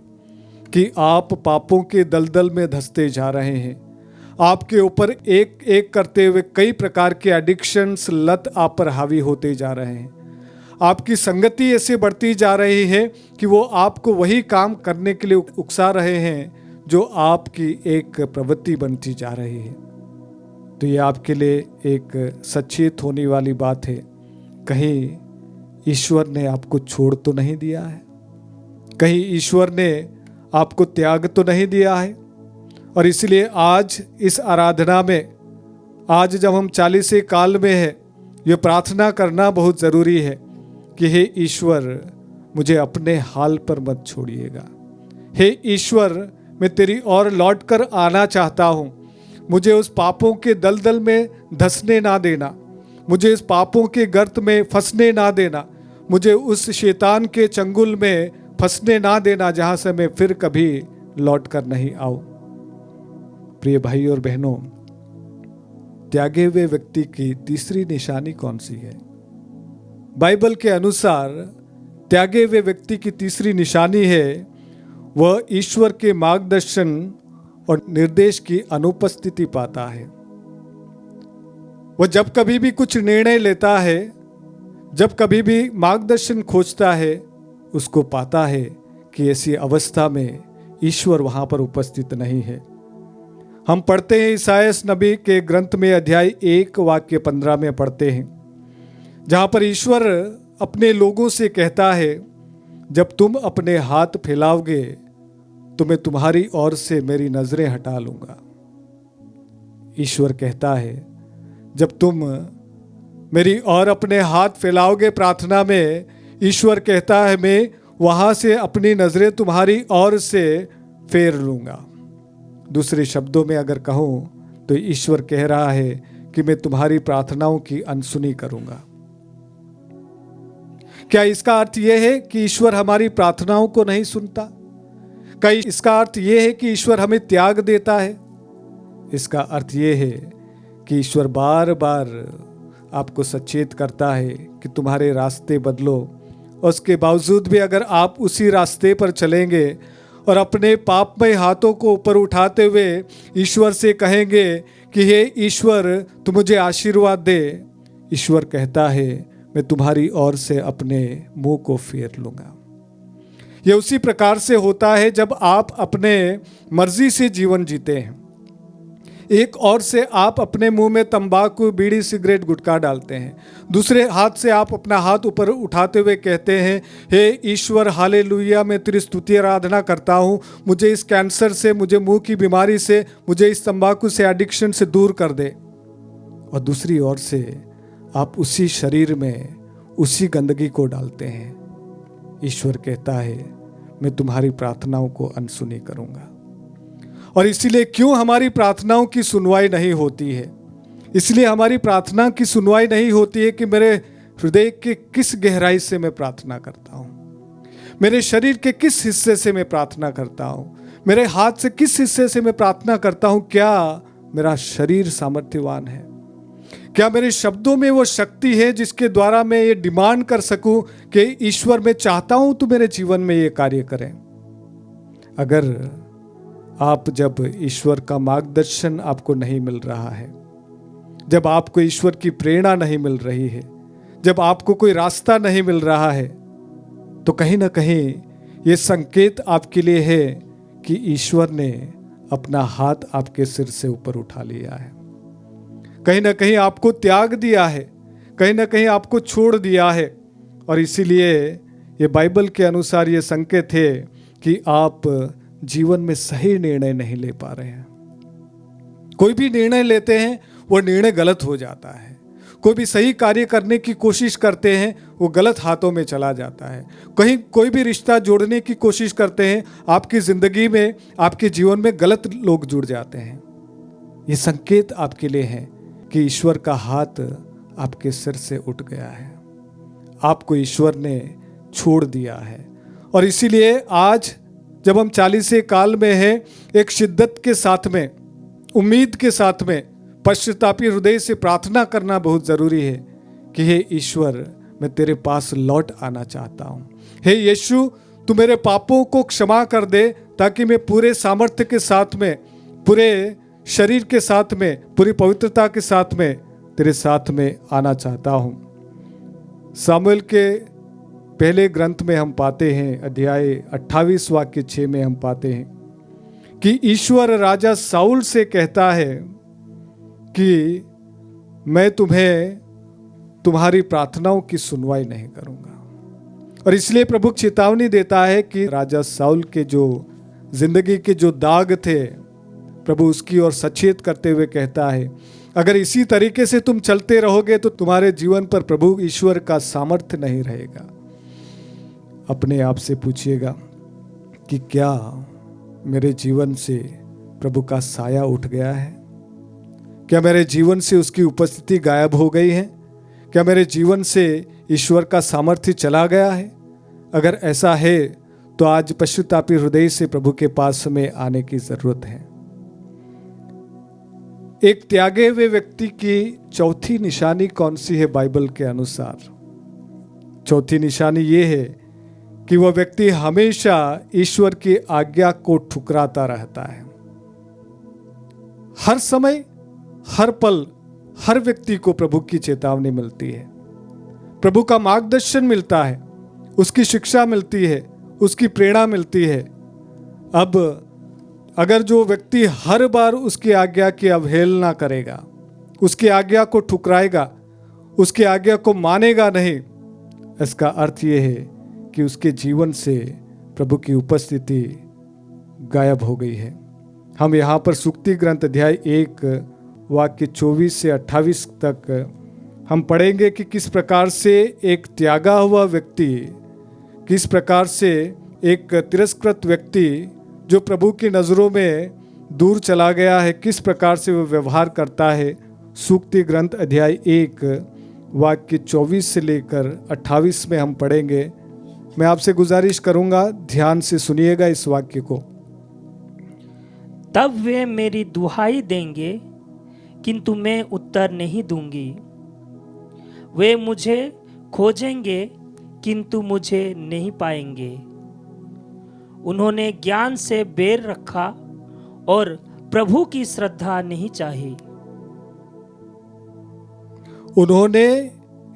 S4: कि आप पापों के दलदल में धंसते जा रहे हैं, आपके ऊपर एक एक करते हुए कई प्रकार के एडिक्शंस, लत आप पर हावी होते जा रहे हैं, आपकी संगति ऐसे बढ़ती जा रही है कि वो आपको वही काम करने के लिए उकसा रहे हैं जो आपकी एक प्रवृत्ति बनती जा रही है। तो ये आपके लिए एक सचेत होने वाली बात है। कहीं ईश्वर ने आपको छोड़ तो नहीं दिया है, कहीं ईश्वर ने आपको त्याग तो नहीं दिया है। और इसलिए आज इस आराधना में, आज जब हम 40वें काल में है, ये प्रार्थना करना बहुत ज़रूरी है कि हे ईश्वर, मुझे अपने हाल पर मत छोड़िएगा। हे ईश्वर, मैं तेरी ओर लौट कर आना चाहता हूँ। मुझे उस पापों के दलदल में धंसने ना देना, मुझे इस पापों के गर्त में फंसने ना देना, मुझे उस शैतान के चंगुल में फंसने ना देना जहाँ से मैं फिर कभी लौट कर नहीं आऊँ। प्रिय भाई और बहनों, त्यागे हुए व्यक्ति की तीसरी निशानी कौन सी है? बाइबल के अनुसार त्यागे हुए व्यक्ति की तीसरी निशानी है वह ईश्वर के मार्गदर्शन और निर्देश की अनुपस्थिति पाता है। वह जब कभी भी कुछ निर्णय लेता है, जब कभी भी मार्गदर्शन खोजता है, उसको पाता है कि ऐसी अवस्था में ईश्वर वहां पर उपस्थित नहीं है। हम पढ़ते हैं ईसाया नबी के ग्रंथ में अध्याय 1 वाक्य 15 में पढ़ते हैं, जहां पर ईश्वर अपने लोगों से कहता है, जब तुम अपने हाथ फैलाओगे तो मैं तुम्हारी ओर से मेरी नजरें हटा लूंगा। ईश्वर कहता है, जब तुम मेरी ओर अपने हाथ फैलाओगे प्रार्थना में, ईश्वर कहता है मैं वहां से अपनी नजरें तुम्हारी ओर से फेर लूंगा। दूसरे शब्दों में अगर कहूं तो ईश्वर कह रहा है कि मैं तुम्हारी प्रार्थनाओं की अनसुनी करूंगा। क्या इसका अर्थ यह है कि ईश्वर हमारी प्रार्थनाओं को नहीं सुनता? क्या इसका अर्थ यह है कि ईश्वर हमें त्याग देता है? इसका अर्थ यह है कि ईश्वर बार बार आपको सचेत करता है कि तुम्हारे रास्ते बदलो। उसके बावजूद भी अगर आप उसी रास्ते पर चलेंगे और अपने पापमय हाथों को ऊपर उठाते हुए ईश्वर से कहेंगे कि हे ईश्वर, तू मुझे आशीर्वाद दे, ईश्वर कहता है मैं तुम्हारी ओर से अपने मुंह को फेर लूंगा। यह उसी प्रकार से होता है जब आप अपने मर्जी से जीवन जीते हैं। एक ओर से आप अपने मुंह में तंबाकू, बीड़ी, सिगरेट, गुटखा डालते हैं, दूसरे हाथ से आप अपना हाथ ऊपर उठाते हुए कहते हैं, हे ईश्वर, हालेलुया, मैं तेरी स्तुति आराधना करता हूँ, मुझे इस कैंसर से, मुझे मुंह की बीमारी से, मुझे इस तंबाकू से, एडिक्शन से दूर कर दे। और दूसरी ओर से आप उसी शरीर में उसी गंदगी को डालते हैं। ईश्वर कहता है मैं तुम्हारी प्रार्थनाओं को अनसुनी करूंगा। और इसीलिए क्यों हमारी प्रार्थनाओं की सुनवाई नहीं होती है? इसलिए हमारी प्रार्थना की सुनवाई नहीं होती है कि मेरे हृदय के किस गहराई से मैं प्रार्थना करता हूं, मेरे शरीर के किस हिस्से से मैं प्रार्थना करता हूं, मेरे हाथ से किस हिस्से से मैं प्रार्थना करता हूं। क्या मेरा शरीर सामर्थ्यवान है? क्या मेरे शब्दों में वो शक्ति है जिसके द्वारा मैं ये डिमांड कर सकूं कि ईश्वर, मैं चाहता हूं तू मेरे जीवन में ये कार्य करें? अगर आप जब ईश्वर का मार्गदर्शन आपको नहीं मिल रहा है, जब आपको ईश्वर की प्रेरणा नहीं मिल रही है, जब आपको कोई रास्ता नहीं मिल रहा है, तो कहीं ना कहीं ये संकेत आपके लिए है कि ईश्वर ने अपना हाथ आपके सिर से ऊपर उठा लिया है, कहीं ना कहीं आपको त्याग दिया है, कहीं ना कहीं आपको छोड़ दिया है। और इसीलिए ये बाइबल के अनुसार ये संकेत है कि आप जीवन में सही निर्णय नहीं ले पा रहे हैं। कोई भी निर्णय लेते हैं वो निर्णय गलत हो जाता है, कोई भी सही कार्य करने की कोशिश करते हैं वो गलत हाथों में चला जाता है, कहीं कोई भी रिश्ता जोड़ने की कोशिश करते हैं, आपकी ज़िंदगी में, आपके जीवन में गलत लोग जुड़ जाते हैं। ये संकेत आपके लिए है कि ईश्वर का हाथ आपके सिर से उठ गया है, आपको ईश्वर ने छोड़ दिया है। और इसीलिए आज जब हम 40वें काल में हैं, एक शिद्दत के साथ में, उम्मीद के साथ में, पश्चातापी हृदय से प्रार्थना करना बहुत ज़रूरी है कि हे ईश्वर, मैं तेरे पास लौट आना चाहता हूँ। हे यीशु, तू मेरे पापों को क्षमा कर दे ताकि मैं पूरे सामर्थ्य के साथ में, पूरे शरीर के साथ में, पूरी पवित्रता के साथ में तेरे साथ में आना चाहता हूँ। सामुएल के पहले ग्रंथ में हम पाते हैं, अध्याय 28 वाक्य 6 में हम पाते हैं कि ईश्वर राजा साउल से कहता है कि मैं तुम्हें तुम्हारी प्रार्थनाओं की सुनवाई नहीं करूंगा। और इसलिए प्रभु चेतावनी देता है कि राजा साउल के जो जिंदगी के जो दाग थे, प्रभु उसकी ओर सचेत करते हुए कहता है, अगर इसी तरीके से तुम चलते रहोगे तो तुम्हारे जीवन पर प्रभु ईश्वर का सामर्थ्य नहीं रहेगा। अपने आप से पूछिएगा कि क्या मेरे जीवन से प्रभु का साया उठ गया है? क्या मेरे जीवन से उसकी उपस्थिति गायब हो गई है? क्या मेरे जीवन से ईश्वर का सामर्थ्य चला गया है? अगर ऐसा है तो आज पश्चातापी हृदय से प्रभु के पास में आने की जरूरत है। एक त्यागे हुए व्यक्ति की चौथी निशानी कौन सी है बाइबल के अनुसार? चौथी निशानी ये है कि वह व्यक्ति हमेशा ईश्वर की आज्ञा को ठुकराता रहता है। हर समय, हर पल, हर व्यक्ति को प्रभु की चेतावनी मिलती है, प्रभु का मार्गदर्शन मिलता है, उसकी शिक्षा मिलती है, उसकी प्रेरणा मिलती है। अब अगर जो व्यक्ति हर बार उसकी आज्ञा की अवहेलना करेगा, उसकी आज्ञा को ठुकराएगा, उसकी आज्ञा को मानेगा नहीं, इसका अर्थ यह है कि उसके जीवन से प्रभु की उपस्थिति गायब हो गई है। हम यहाँ पर सुक्ति ग्रंथ अध्याय 1 वाक्य 24 से 28 तक हम पढ़ेंगे कि किस प्रकार से एक त्यागा हुआ व्यक्ति, किस प्रकार से एक तिरस्कृत व्यक्ति जो प्रभु की नज़रों में दूर चला गया है, किस प्रकार से वह व्यवहार करता है। सूक्ति ग्रंथ अध्याय 1 वाक्य 24 से लेकर 28 में हम पढ़ेंगे। मैं आपसे गुजारिश करूंगा, ध्यान से सुनिएगा इस वाक्य को।
S5: तब वे मेरी दुहाई देंगे किंतु मैं उत्तर नहीं दूंगी। वे मुझे खोजेंगे किंतु मुझे नहीं पाएंगे। उन्होंने ज्ञान से बैर रखा और प्रभु की श्रद्धा नहीं चाही।
S4: उन्होंने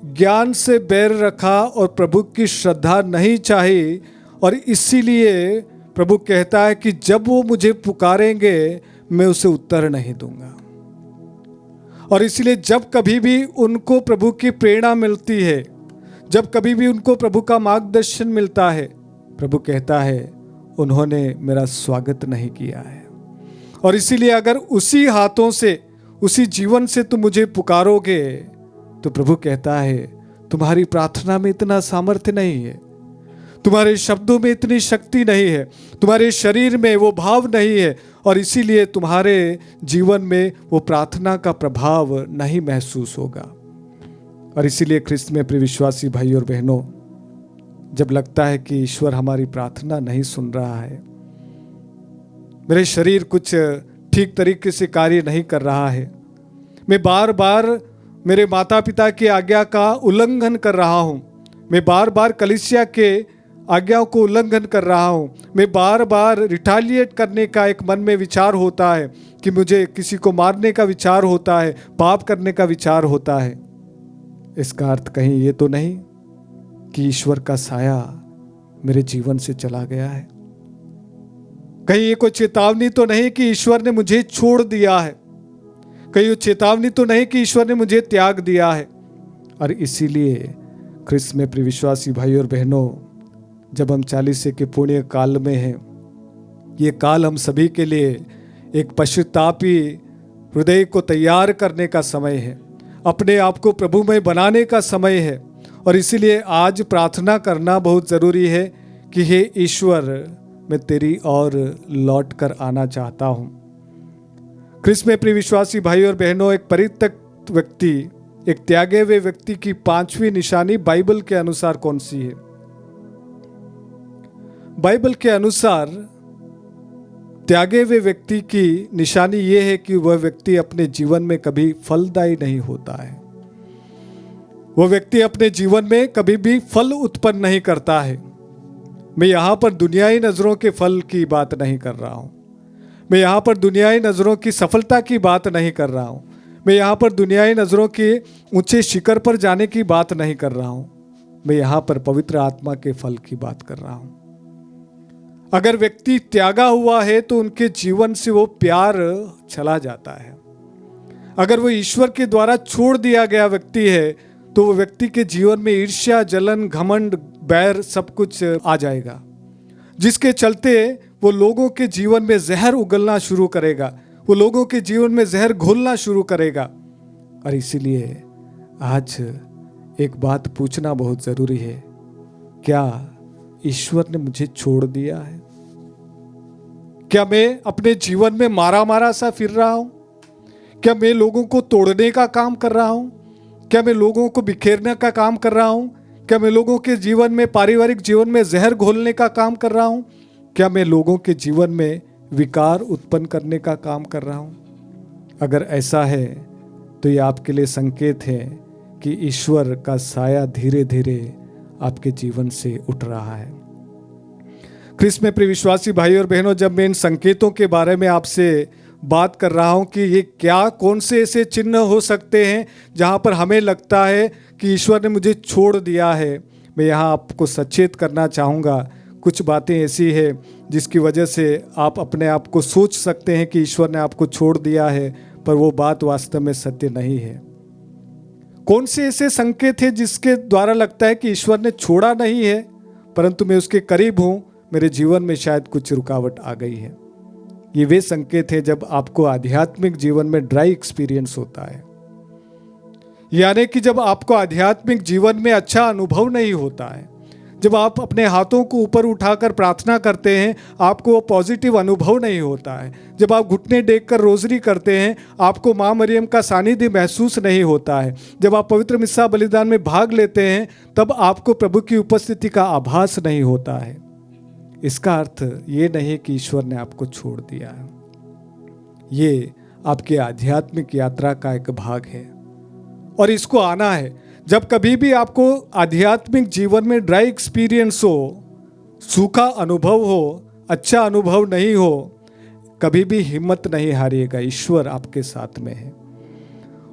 S4: ज्ञान से बैर रखा और प्रभु की श्रद्धा नहीं चाही, और इसीलिए प्रभु कहता है कि जब वो मुझे पुकारेंगे मैं उसे उत्तर नहीं दूंगा। और इसलिए जब कभी भी उनको प्रभु की प्रेरणा मिलती है, जब कभी भी उनको प्रभु का मार्गदर्शन मिलता है, प्रभु कहता है उन्होंने मेरा स्वागत नहीं किया है। और इसीलिए अगर उसी हाथों से, उसी जीवन से तुम मुझे पुकारोगे, तो प्रभु कहता है तुम्हारी प्रार्थना में इतना सामर्थ्य नहीं है, तुम्हारे शब्दों में इतनी शक्ति नहीं है, तुम्हारे शरीर में वो भाव नहीं है, और इसीलिए तुम्हारे जीवन में वो प्रार्थना का प्रभाव नहीं महसूस होगा। और इसीलिए ख्रिस्त में प्रिय विश्वासी भाई और बहनों, जब लगता है कि ईश्वर हमारी प्रार्थना नहीं सुन रहा है, मेरे शरीर कुछ ठीक तरीके से कार्य नहीं कर रहा है, मैं बार बार मेरे माता पिता की आज्ञा का उल्लंघन कर रहा हूँ, मैं बार बार कलीसिया के आज्ञाओं को उल्लंघन कर रहा हूँ, मैं बार बार रिटालिएट करने का एक मन में विचार होता है कि मुझे किसी को मारने का विचार होता है, पाप करने का विचार होता है। इसका अर्थ कहीं ये तो नहीं कि ईश्वर का साया मेरे जीवन से चला गया है? कहीं ये कोई चेतावनी तो नहीं कि ईश्वर ने मुझे छोड़ दिया है? कहीं ये चेतावनी तो नहीं कि ईश्वर ने मुझे त्याग दिया है? और इसीलिए ख्रिस्त में प्रिय विश्वासी भाई और बहनों, जब हम 40 के पुण्य काल में हैं, ये काल हम सभी के लिए एक पश्चातापी हृदय को तैयार करने का समय है, अपने आप को प्रभुमय बनाने का समय है। और इसीलिए आज प्रार्थना करना बहुत ज़रूरी है कि हे ईश्वर, मैं तेरी ओर लौट कर आना चाहता हूँ। ख्रिस्त में प्रिय विश्वासी भाई और बहनों, एक परित्यक्त व्यक्ति, एक त्यागे हुए व्यक्ति की 5वीं निशानी बाइबल के अनुसार कौन सी है? बाइबल के अनुसार त्यागे हुए व्यक्ति की निशानी यह है कि वह व्यक्ति अपने जीवन में कभी फलदायी नहीं होता है। वह व्यक्ति अपने जीवन में कभी भी फल उत्पन्न नहीं करता है। मैं यहाँ पर दुनियाई नज़रों के फल की बात नहीं कर रहा हूँ, मैं यहाँ पर दुनियाई नज़रों की सफलता की बात नहीं कर रहा हूँ, मैं यहाँ पर दुनियाई नज़रों के ऊंचे शिखर पर जाने की बात नहीं कर रहा हूँ। मैं यहाँ पर पवित्र आत्मा के फल की बात कर रहा हूँ। अगर व्यक्ति त्यागा हुआ है तो उनके जीवन से वो प्यार चला जाता है। अगर वो ईश्वर के द्वारा छोड़ दिया गया व्यक्ति है तो वो व्यक्ति के जीवन में ईर्ष्या, जलन, घमंड, बैर सब कुछ आ जाएगा, जिसके चलते वो लोगों के जीवन में जहर उगलना शुरू करेगा, वो लोगों के जीवन में जहर घोलना शुरू करेगा। और इसीलिए आज एक बात पूछना बहुत जरूरी है, क्या ईश्वर ने मुझे छोड़ दिया है? क्या मैं अपने जीवन में मारा मारा सा फिर रहा हूं? क्या मैं लोगों को तोड़ने का काम कर रहा हूं? क्या मैं लोगों को बिखेरने का काम कर रहा हूं? क्या मैं लोगों के जीवन में, पारिवारिक जीवन में जहर घोलने का काम कर रहा हूं? क्या मैं लोगों के जीवन में विकार उत्पन्न करने का काम कर रहा हूं? अगर ऐसा है तो ये आपके लिए संकेत है कि ईश्वर का साया धीरे धीरे आपके जीवन से उठ रहा है। क्रिस्त में प्रिय विश्वासी भाई और बहनों, जब मैं इन संकेतों के बारे में आपसे बात कर रहा हूं कि ये क्या, कौन से ऐसे चिन्ह हो सकते हैं जहां पर हमें लगता है कि ईश्वर ने मुझे छोड़ दिया है, मैं यहाँ आपको सचेत करना चाहूँगा। कुछ बातें ऐसी है जिसकी वजह से आप अपने आप को सोच सकते हैं कि ईश्वर ने आपको छोड़ दिया है, पर वो बात वास्तव में सत्य नहीं है। कौन से ऐसे संकेत हैं जिसके द्वारा लगता है कि ईश्वर ने छोड़ा नहीं है, परंतु मैं उसके करीब हूँ, मेरे जीवन में शायद कुछ रुकावट आ गई है? ये वे संकेत हैं जब आपको आध्यात्मिक जीवन में ड्राई एक्सपीरियंस होता है, यानी कि जब आपको आध्यात्मिक जीवन में अच्छा अनुभव नहीं होता है। जब आप अपने हाथों को ऊपर उठाकर प्रार्थना करते हैं, आपको वो पॉजिटिव अनुभव नहीं होता है। जब आप घुटने टेक कर रोजरी करते हैं, आपको माँ मरियम का सानिध्य महसूस नहीं होता है। जब आप पवित्र मिस्सा बलिदान में भाग लेते हैं, तब आपको प्रभु की उपस्थिति का आभास नहीं होता है। इसका अर्थ ये नहीं कि ईश्वर ने आपको छोड़ दिया है, ये आपके आध्यात्मिक यात्रा का एक भाग है और इसको आना है। जब कभी भी आपको आध्यात्मिक जीवन में ड्राई एक्सपीरियंस हो, सूखा अनुभव हो, अच्छा अनुभव नहीं हो, कभी भी हिम्मत नहीं हारिएगा, ईश्वर आपके साथ में है।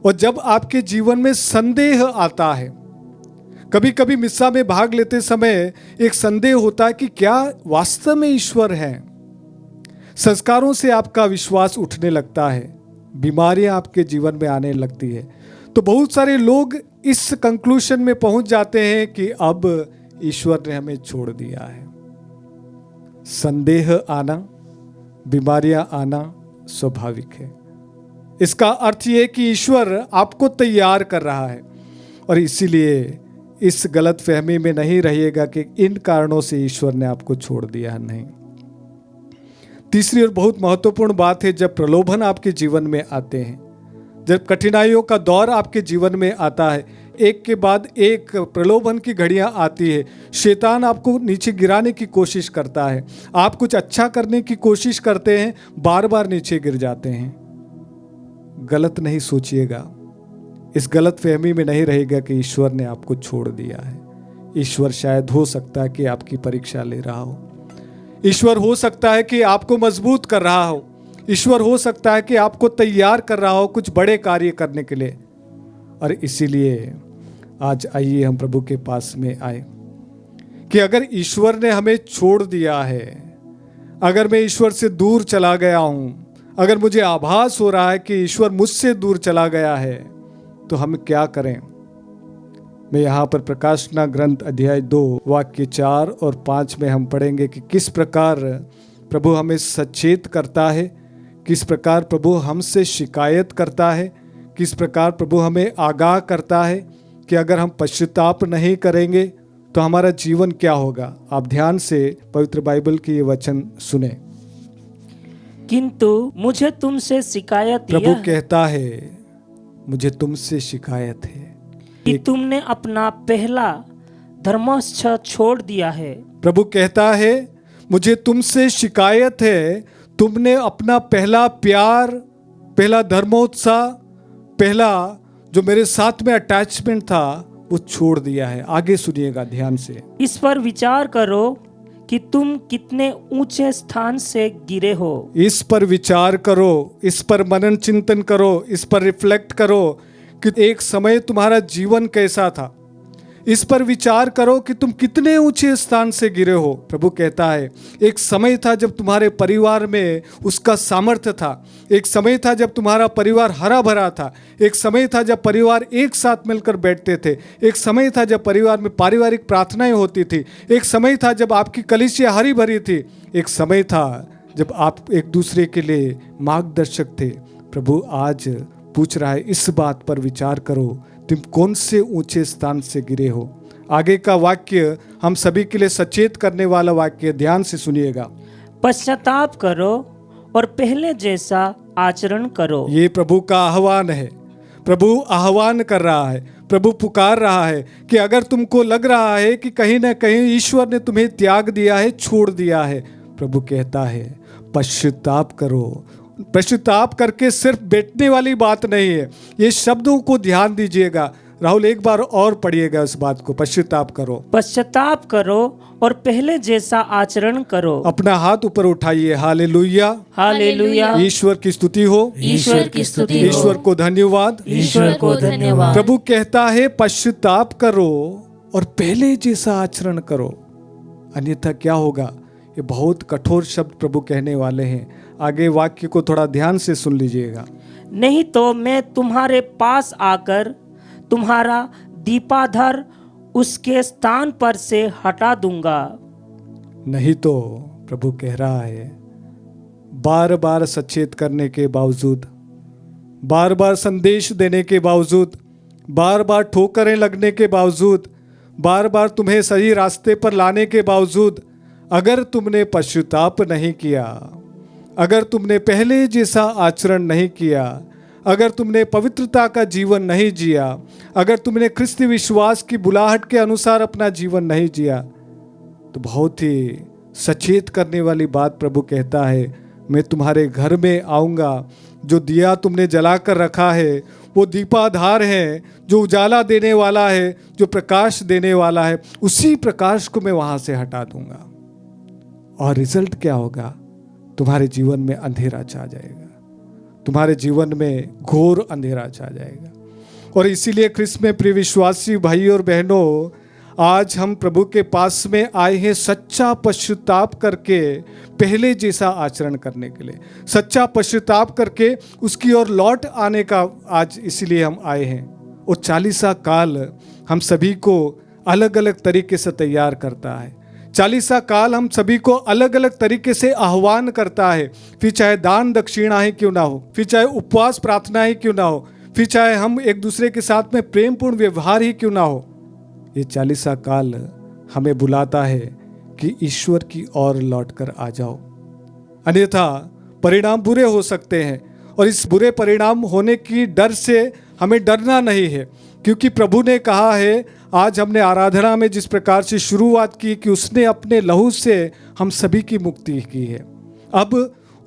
S4: और जब आपके जीवन में संदेह आता है, कभी कभी मिस्सा में भाग लेते समय एक संदेह होता है कि क्या वास्तव में ईश्वर है। संस्कारों से आपका विश्वास उठने लगता है, बीमारियां आपके जीवन में आने लगती है। तो बहुत सारे लोग इस कंक्लूजन में पहुंच जाते हैं कि अब ईश्वर ने हमें छोड़ दिया है। संदेह आना, बीमारियां आना स्वाभाविक है। इसका अर्थ यह कि ईश्वर आपको तैयार कर रहा है, और इसीलिए इस गलत फहमी में नहीं रहिएगा कि इन कारणों से ईश्वर ने आपको छोड़ दिया। नहीं। तीसरी और बहुत महत्वपूर्ण बात है, जब प्रलोभन आपके जीवन में आते हैं, जब कठिनाइयों का दौर आपके जीवन में आता है, एक के बाद एक प्रलोभन की घड़ियां आती है, शैतान आपको नीचे गिराने की कोशिश करता है, आप कुछ अच्छा करने की कोशिश करते हैं, बार बार नीचे गिर जाते हैं। गलत नहीं सोचिएगा, इस गलत फहमी में नहीं रहेगा कि ईश्वर ने आपको छोड़ दिया है। ईश्वर शायद हो सकता है कि आपकी परीक्षा ले रहा हो, ईश्वर हो सकता है कि आपको मजबूत कर रहा हो, ईश्वर हो सकता है कि आपको तैयार कर रहा हो कुछ बड़े कार्य करने के लिए। और इसीलिए आज आइए हम प्रभु के पास में आए कि अगर ईश्वर ने हमें छोड़ दिया है, अगर मैं ईश्वर से दूर चला गया हूं, अगर मुझे आभास हो रहा है कि ईश्वर मुझसे दूर चला गया है, तो हम क्या करें। मैं यहाँ पर प्रकाशना ग्रंथ अध्याय 2 वाक्य 4 और 5 में हम पढ़ेंगे कि किस प्रकार प्रभु हमें सचेत करता है, किस प्रकार प्रभु हमसे शिकायत करता है, किस प्रकार प्रभु हमें आगाह करता है कि अगर हम पश्चाताप नहीं करेंगे तो हमारा जीवन क्या होगा। आप ध्यान से पवित्र बाइबल की ये वचन सुने।
S5: किंतु मुझे तुमसे शिकायत
S4: प्रभु कहता है, मुझे तुमसे शिकायत है
S5: कि तुमने अपना पहला धर्मस्थल छोड़ दिया है।
S4: प्रभु कहता है, मुझे तुमसे शिकायत है, तुमने अपना पहला प्यार, पहला धर्मोत्साह, पहला जो मेरे साथ में अटैचमेंट था, वो छोड़ दिया है। आगे सुनिएगा ध्यान से।
S5: इस पर विचार करो कि तुम कितने ऊंचे स्थान से गिरे हो।
S4: इस पर विचार करो, इस पर मनन चिंतन करो, इस पर रिफ्लेक्ट करो कि एक समय तुम्हारा जीवन कैसा था, इस पर विचार करो कि तुम कितने ऊंचे स्थान से गिरे हो। प्रभु कहता है एक समय था जब तुम्हारे परिवार में उसका सामर्थ्य था, एक समय था जब तुम्हारा परिवार हरा भरा था, एक समय था जब परिवार एक साथ मिलकर बैठते थे, एक समय था जब परिवार में पारिवारिक प्रार्थनाएं होती थी, एक समय था जब आपकी कलीसिया हरी भरी थी, एक समय था जब आप एक दूसरे के लिए मार्गदर्शक थे। प्रभु आज पूछ रहा है इस बात पर विचार करो, तुम कौन से ऊंचे स्थान से गिरे हो। आगे का वाक्य हम सभी के लिए सचेत करने वाला वाक्य, ध्यान से सुनिएगा।
S5: पश्चाताप करो और पहले जैसा आचरण करो।
S4: ये प्रभु का आह्वान है। प्रभु आह्वान कर रहा है, प्रभु पुकार रहा है कि अगर तुमको लग रहा है कि कहीं ना कहीं ईश्वर ने तुम्हें त्याग दिया है, छोड़ दिया है, प्रभु कहता है पश्चाताप करो। पश्चाताप करके सिर्फ बैठने वाली बात नहीं है। ये शब्दों को ध्यान दीजिएगा। राहुल एक बार और पढ़िएगा इस बात को, पश्चाताप करो।
S5: पश्चाताप करो और पहले जैसा आचरण करो।
S4: अपना हाथ ऊपर उठाइए। Hallelujah,
S5: hallelujah.
S4: ईश्वर की स्तुति हो,
S5: ईश्वर की स्तुति हो।
S4: ईश्वर को धन्यवाद,
S5: ईश्वर को धन्यवाद।
S4: प्रभु कहता है पश्चाताप करो और पहले जैसा आचरण करो, अन्यथा क्या होगा। ये बहुत कठोर शब्द प्रभु कहने वाले हैं। आगे वाक्य को थोड़ा ध्यान से सुन लीजिएगा।
S5: नहीं तो मैं तुम्हारे पास आकर तुम्हारा दीपाधर उसके स्थान पर से हटा दूंगा।
S4: नहीं तो प्रभु कह रहा है, बार बार सचेत करने के बावजूद, बार बार संदेश देने के बावजूद, बार बार ठोकरें लगने के बावजूद, बार बार तुम्हें सही रास्ते पर लाने के बावजूद, अगर तुमने पश्चाताप नहीं किया, अगर तुमने पहले जैसा आचरण नहीं किया, अगर तुमने पवित्रता का जीवन नहीं जिया, अगर तुमने ख्रिस्ती विश्वास की बुलाहट के अनुसार अपना जीवन नहीं जिया, तो बहुत ही सचेत करने वाली बात प्रभु कहता है, मैं तुम्हारे घर में आऊँगा। जो दिया तुमने जला कर रखा है वो दीपाधार है, जो उजाला देने वाला है, जो प्रकाश देने वाला है, उसी प्रकाश को मैं वहाँ से हटा दूँगा। और रिजल्ट क्या होगा, तुम्हारे जीवन में अंधेरा छा जाएगा, तुम्हारे जीवन में घोर अंधेरा छा जाएगा। और इसीलिए ख्रिस्त में प्रिय विश्वासी भाई और बहनों, आज हम प्रभु के पास में आए हैं सच्चा पश्चाताप करके पहले जैसा आचरण करने के लिए, सच्चा पश्चाताप करके उसकी ओर लौट आने का आज इसीलिए हम आए हैं। और 40 काल हम सभी को अलग अलग तरीके से तैयार करता है। 40 काल हम सभी को अलग अलग तरीके से आह्वान करता है, फिर चाहे दान दक्षिणाएं क्यों ना हो, फिर चाहे उपवास प्रार्थनाएं क्यों ना हो, फिर चाहे हम एक दूसरे के साथ में प्रेमपूर्ण व्यवहार ही क्यों ना हो। ये 40 काल हमें बुलाता है कि ईश्वर की ओर लौटकर आ जाओ, अन्यथा परिणाम बुरे हो सकते हैं। और इस बुरे परिणाम होने की डर से हमें डरना नहीं है, क्योंकि प्रभु ने कहा है, आज हमने आराधना में जिस प्रकार से शुरुआत की कि उसने अपने लहू से हम सभी की मुक्ति की है। अब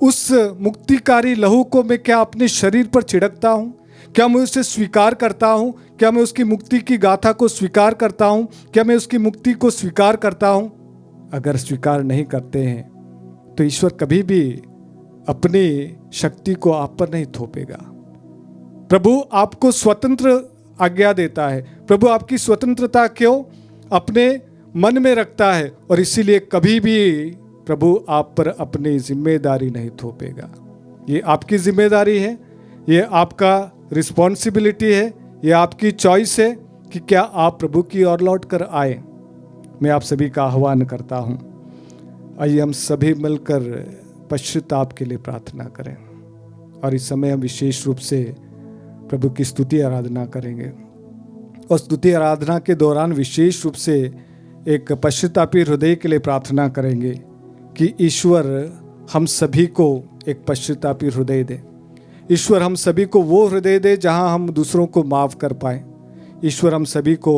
S4: उस मुक्तिकारी लहू को मैं क्या अपने शरीर पर छिड़कता हूँ? क्या मैं उसे स्वीकार करता हूँ? क्या मैं उसकी मुक्ति की गाथा को स्वीकार करता हूँ? क्या मैं उसकी मुक्ति को स्वीकार करता हूँ? अगर स्वीकार नहीं करते हैं तो ईश्वर कभी भी अपनी शक्ति को आप पर नहीं थोपेगा। प्रभु आपको स्वतंत्र आज्ञा देता है। प्रभु आपकी स्वतंत्रता क्यों अपने मन में रखता है, और इसीलिए कभी भी प्रभु आप पर अपनी जिम्मेदारी नहीं थोपेगा। ये आपकी जिम्मेदारी है, ये आपका रिस्पॉन्सिबिलिटी है, ये आपकी चॉइस है कि क्या आप प्रभु की ओर लौट कर आए। मैं आप सभी का आह्वान करता हूँ, आइए हम सभी मिलकर पश्चाताप के लिए प्रार्थना करें। और इस समय हम विशेष रूप से प्रभु की स्तुति आराधना करेंगे, और स्तुति आराधना के दौरान विशेष रूप से एक पश्चातापी हृदय के लिए प्रार्थना करेंगे कि ईश्वर हम सभी को एक पश्चातापी हृदय दे। ईश्वर हम सभी को वो हृदय दे जहां हम दूसरों को माफ़ कर पाएँ। ईश्वर हम सभी को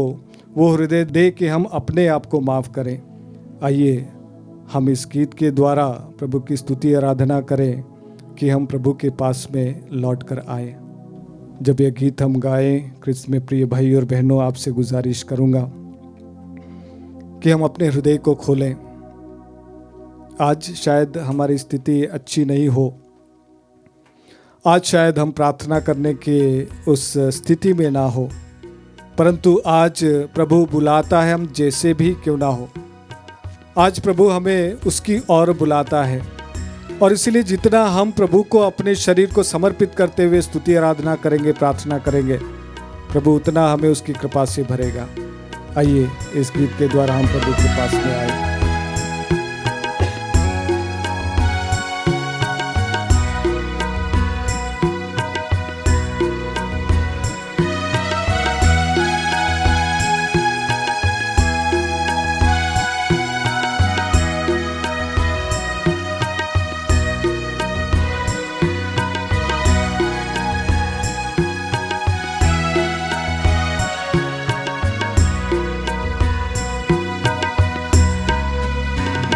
S4: वो हृदय दे कि हम अपने आप को माफ़ करें। आइए हम इस गीत के द्वारा प्रभु की स्तुति आराधना करें कि हम प्रभु के पास में लौट कर आए। जब यह गीत हम गाएं, ख्रिस्त में प्रिय भाई और बहनों, आपसे गुजारिश करूंगा कि हम अपने हृदय को खोलें। आज शायद हमारी स्थिति अच्छी नहीं हो, आज शायद हम प्रार्थना करने के उस स्थिति में ना हो, परंतु आज प्रभु बुलाता है, हम जैसे भी क्यों ना हो। आज प्रभु हमें उसकी ओर बुलाता है और इसलिए जितना हम प्रभु को अपने शरीर को समर्पित करते हुए स्तुति आराधना करेंगे, प्रार्थना करेंगे, प्रभु उतना हमें उसकी कृपा से भरेगा। आइए इस गीत के द्वारा हम प्रभु के पास में आए।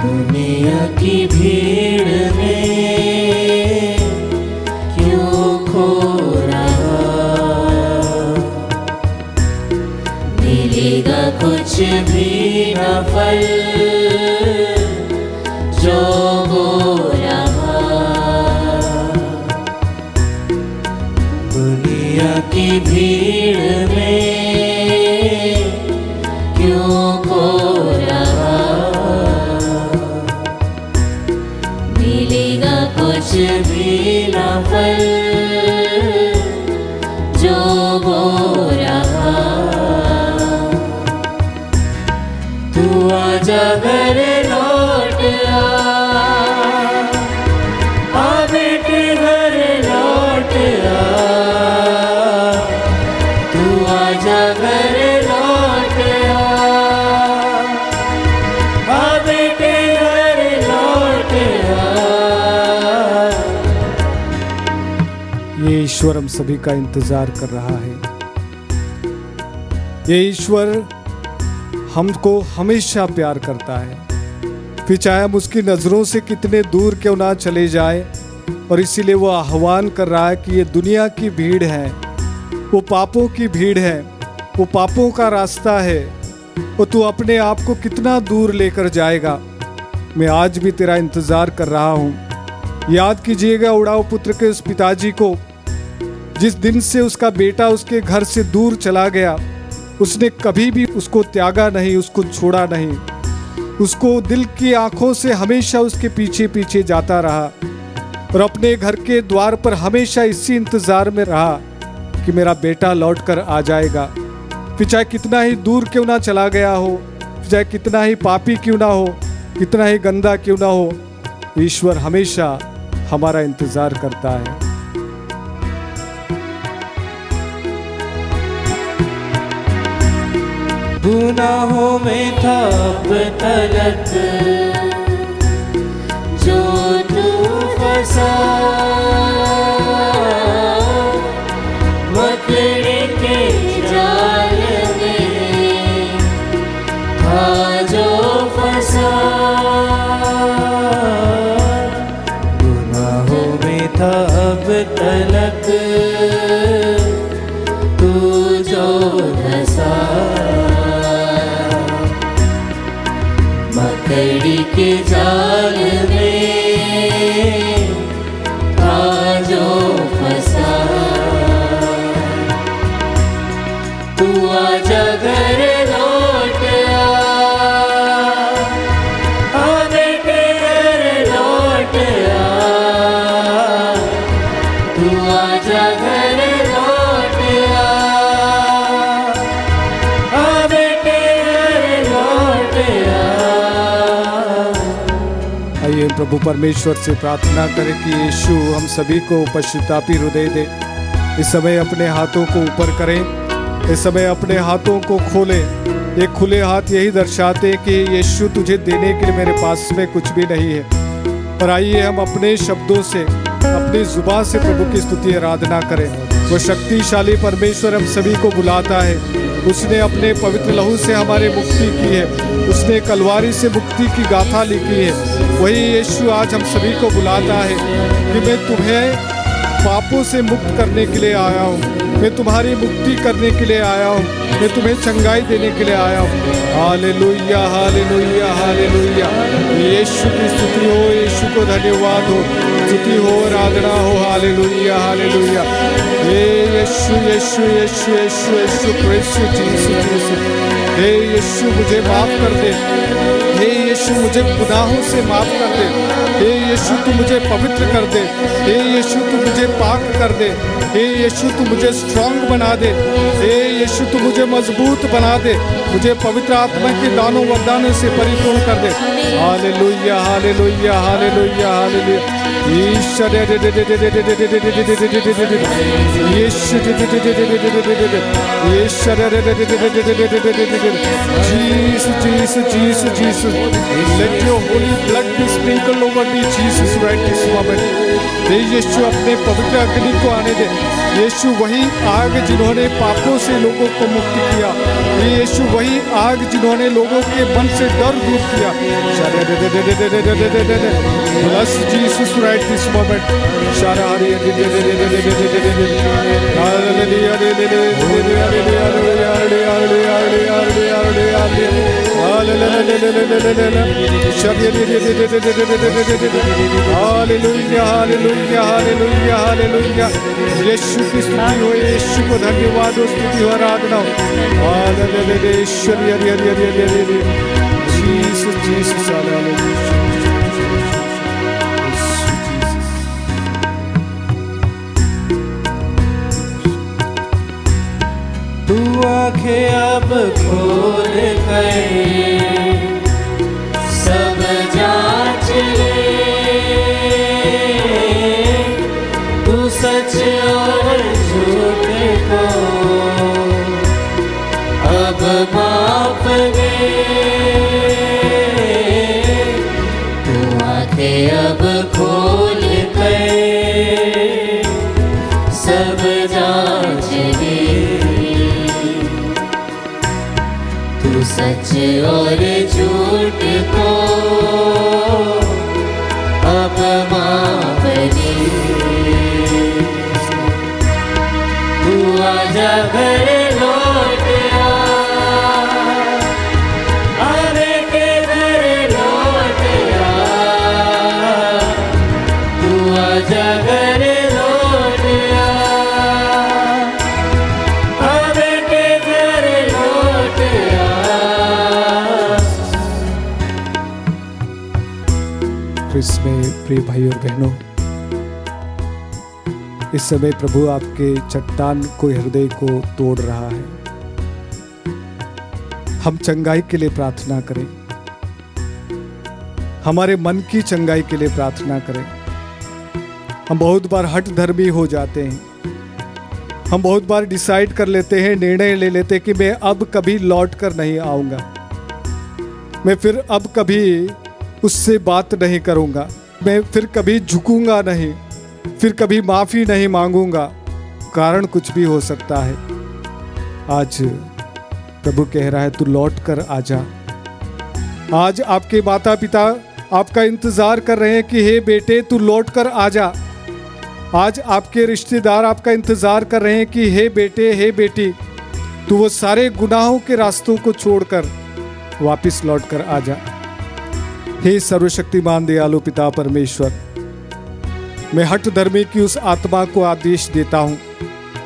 S3: दुनिया की भीड़ में क्यों खो रहा, मिलेगा कुछ भी न फल जो हो रहा। दुनिया की भीड़ में क्यों खो रहा, मिलेगा कुछ भी न फल जो हो रहा। तू आजा घर लौट आ बेटे घर लौट आ, तू आजा घर लौट आ बेटे घर लौट आ।
S4: ये ईश्वर हम सभी का इंतजार कर रहा है। ये ईश्वर हमको हमेशा प्यार करता है, फिर चाहे हम उसकी नज़रों से कितने दूर क्यों ना चले जाए। और इसीलिए वो आह्वान कर रहा है कि ये दुनिया की भीड़ है, वो पापों की भीड़ है, वो पापों का रास्ता है, वो तू अपने आप को कितना दूर लेकर जाएगा। मैं आज भी तेरा इंतज़ार कर रहा हूँ। याद कीजिएगा उड़ाऊ पुत्र के उस पिताजी को, जिस दिन से उसका बेटा उसके घर से दूर चला गया, उसने कभी भी उसको त्यागा नहीं, उसको छोड़ा नहीं, उसको दिल की आंखों से हमेशा उसके पीछे पीछे जाता रहा और अपने घर के द्वार पर हमेशा इसी इंतज़ार में रहा कि मेरा बेटा लौट कर आ जाएगा। फिर चाहे कितना ही दूर क्यों ना चला गया हो, चाहे कितना ही पापी क्यों ना हो, कितना ही गंदा क्यों ना हो, ईश्वर हमेशा हमारा इंतज़ार करता है।
S3: गुनाहों में था अब तलक जो तू फंसा, मकड़ी के जाल में था जो फंसा। गुनाहों में था अब तलक तू जो धंसा, मकड़ी के जाल में था जो फंसा। तू आजा घर लौट आ बेटे घर लौट आ, तू आजा घर लौट आ बेटे घर लौट आ।
S4: आइए प्रभु परमेश्वर से प्रार्थना करें कि यीशु हम सभी को पश्चातापी हृदय दे। इस समय अपने हाथों को ऊपर करें, इस समय अपने हाथों को खोलें। ये खुले हाथ यही दर्शाते हैं कि यीशु तुझे देने के लिए मेरे पास में कुछ भी नहीं है। और आइए हम अपने शब्दों से, अपनी जुबान से प्रभु की स्तुति आराधना करें। वो शक्तिशाली परमेश्वर हम सभी को बुलाता है। उसने अपने पवित्र लहू से हमारे मुक्ति की है, उसने कलवारी से मुक्ति की गाथा लिखी है। वही यीशु आज हम सभी को बुलाता है कि मैं तुम्हें पापों से मुक्त करने के लिए आया हूँ, मैं तुम्हारी मुक्ति करने के लिए आया हूँ। मैं तुम्हें चंगाई देने के लिए आया हूँ। Hallelujah hallelujah hallelujah. यीशु की स्तुति हो, यीशु को धन्यवाद हो, स्तुति हो, आराधना हो। Hallelujah hallelujah. हे यीशु यीशु यीशु यीशु यीशु यीशु यीशु यीशु। हे यीशु मुझे माफ कर दे। हे यीशु मुझे गुनाहों से माफ कर दे। हे यीशु तू मुझे पवित्र कर दे। हे यीशु तू मुझे पाक कर दे। हे यीशु तू मुझे स्ट्रांग बना दे। हे यीशु तू मुझे मजबूत बना दे। मुझे पवित्र आत्मा के दानों वरदानों से परिपूर्ण कर दे। Hallelujah hallelujah hallelujah hallelujah. ईश्वर Jesus, Jesus, Jesus, Jesus. Let your holy blood be sprinkled over me, Jesus, right this moment. हे यीशु अपने पवित्र अग्नि को आने दे। यीशु वही आग जिन्होंने पापों से लोगों को मुक्त किया। हे यीशु वही आग जिन्होंने लोगों के मन से डर दूर किया। Bless Jesus right this moment. Hallelujah hallelujah hallelujah hallelujah. Yeshu की स्तुति हो, यीशु को धन्यवाद हो, स्तुति हो, आराधना हो। हालेलुया ईश्वर जीसस जीसस हालेलुया।
S2: तू आंखें अब खोल कर
S3: सब जांच ले,
S2: तू सच और झूठ को
S3: अब माफ दे। तू आंखें अब खोल कर सब जांच ले, तू सच और झूठ को अब माफ दे। तू आजा घर लौट आ, आने के घर लौट आ। तू आजा घर लौट आ, आने के घर लौट आ।
S4: क्रिस्त में प्रिय भाई और बहनों, इस समय प्रभु आपके चट्टान को हृदय को तोड़ रहा है। हम चंगाई के लिए प्रार्थना करें, हमारे मन की चंगाई के लिए प्रार्थना करें। हम बहुत बार हठ धर्मी हो जाते हैं। हम बहुत बार डिसाइड कर लेते हैं, निर्णय ले लेते हैं कि मैं अब कभी लौट कर नहीं आऊंगा, मैं फिर अब कभी उससे बात नहीं करूंगा, मैं फिर कभी झुकूंगा नहीं, फिर कभी माफी नहीं मांगूंगा। कारण कुछ भी हो सकता है। आज प्रभु कह रहा है तू लौट कर आजा। आज आपके माता पिता आपका इंतजार कर रहे हैं कि हे बेटे तू लौट कर आजा। आज आपके रिश्तेदार आपका इंतजार कर रहे हैं कि हे बेटे हे बेटी तू वो सारे गुनाहों के रास्तों को छोड़कर वापस लौट कर आजा। हे सर्वशक्तिमान दयालु पिता परमेश्वर, मैं हठ धर्मी की उस आत्मा को आदेश देता हूँ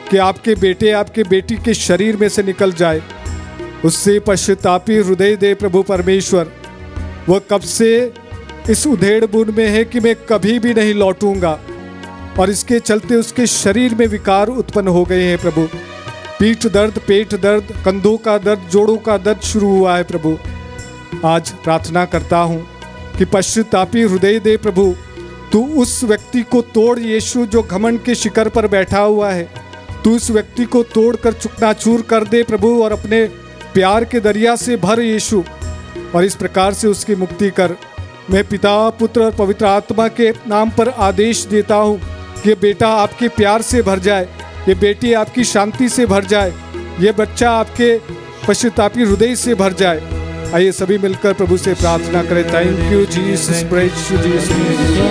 S4: कि आपके बेटे आपके बेटी के शरीर में से निकल जाए, उससे पश्चातापी हृदय दे प्रभु परमेश्वर। वह कब से इस उधेड़ बुन में है कि मैं कभी भी नहीं लौटूंगा, और इसके चलते उसके शरीर में विकार उत्पन्न हो गए हैं प्रभु। पीठ दर्द, पेट दर्द, कंधों का दर्द, जोड़ों का दर्द शुरू हुआ है प्रभु। आज प्रार्थना करता हूँ कि पश्चातापी हृदय दे प्रभु। तू उस व्यक्ति को तोड़ यीशु जो घमंड के शिखर पर बैठा हुआ है। तू उस व्यक्ति को तोड़कर चूकनाचूर कर दे प्रभु, और अपने प्यार के दरिया से भर यीशु, और इस प्रकार से उसकी मुक्ति कर। मैं पिता पुत्र और पवित्र आत्मा के नाम पर आदेश देता हूँ कि ये बेटा आपके प्यार से भर जाए, ये बेटी आपकी शांति से भर जाए, ये बच्चा आपके पश्चातापी हृदय से भर जाए। आइए सभी मिलकर प्रभु से प्रार्थना करें। Thank you Jesus, praise you Jesus,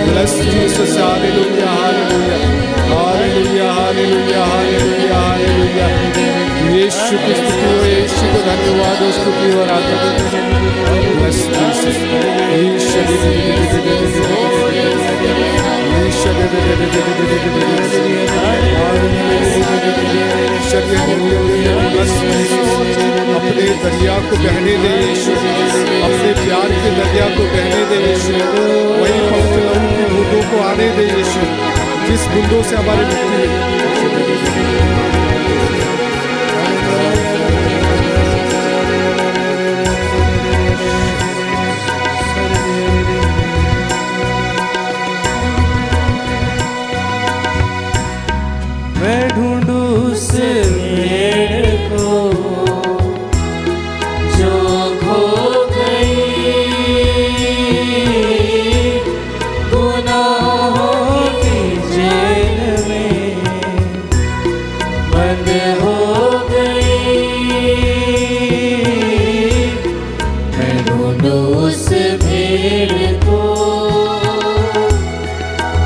S4: bless Jesus, hallelujah hallelujah hallelujah hallelujah hallelujah hallelujah. Yeshu की स्तुति हो, धन्यवाद और स्तुति और आदर। Bless Jesus. अपने दरिया को बहने दे यीशु, अपने प्यार के दरिया को बहने दे यीशु, वही पवित्र लहू की बूंदों को आने दे यीशु, जिस बूंदों से हमारी मुक्ति
S2: मैं ढूंढूं उस मेरे को
S3: जो खो गई गुनाहों की जेल में बंद हो गई। मैं ढूंढूं उस भेड़ को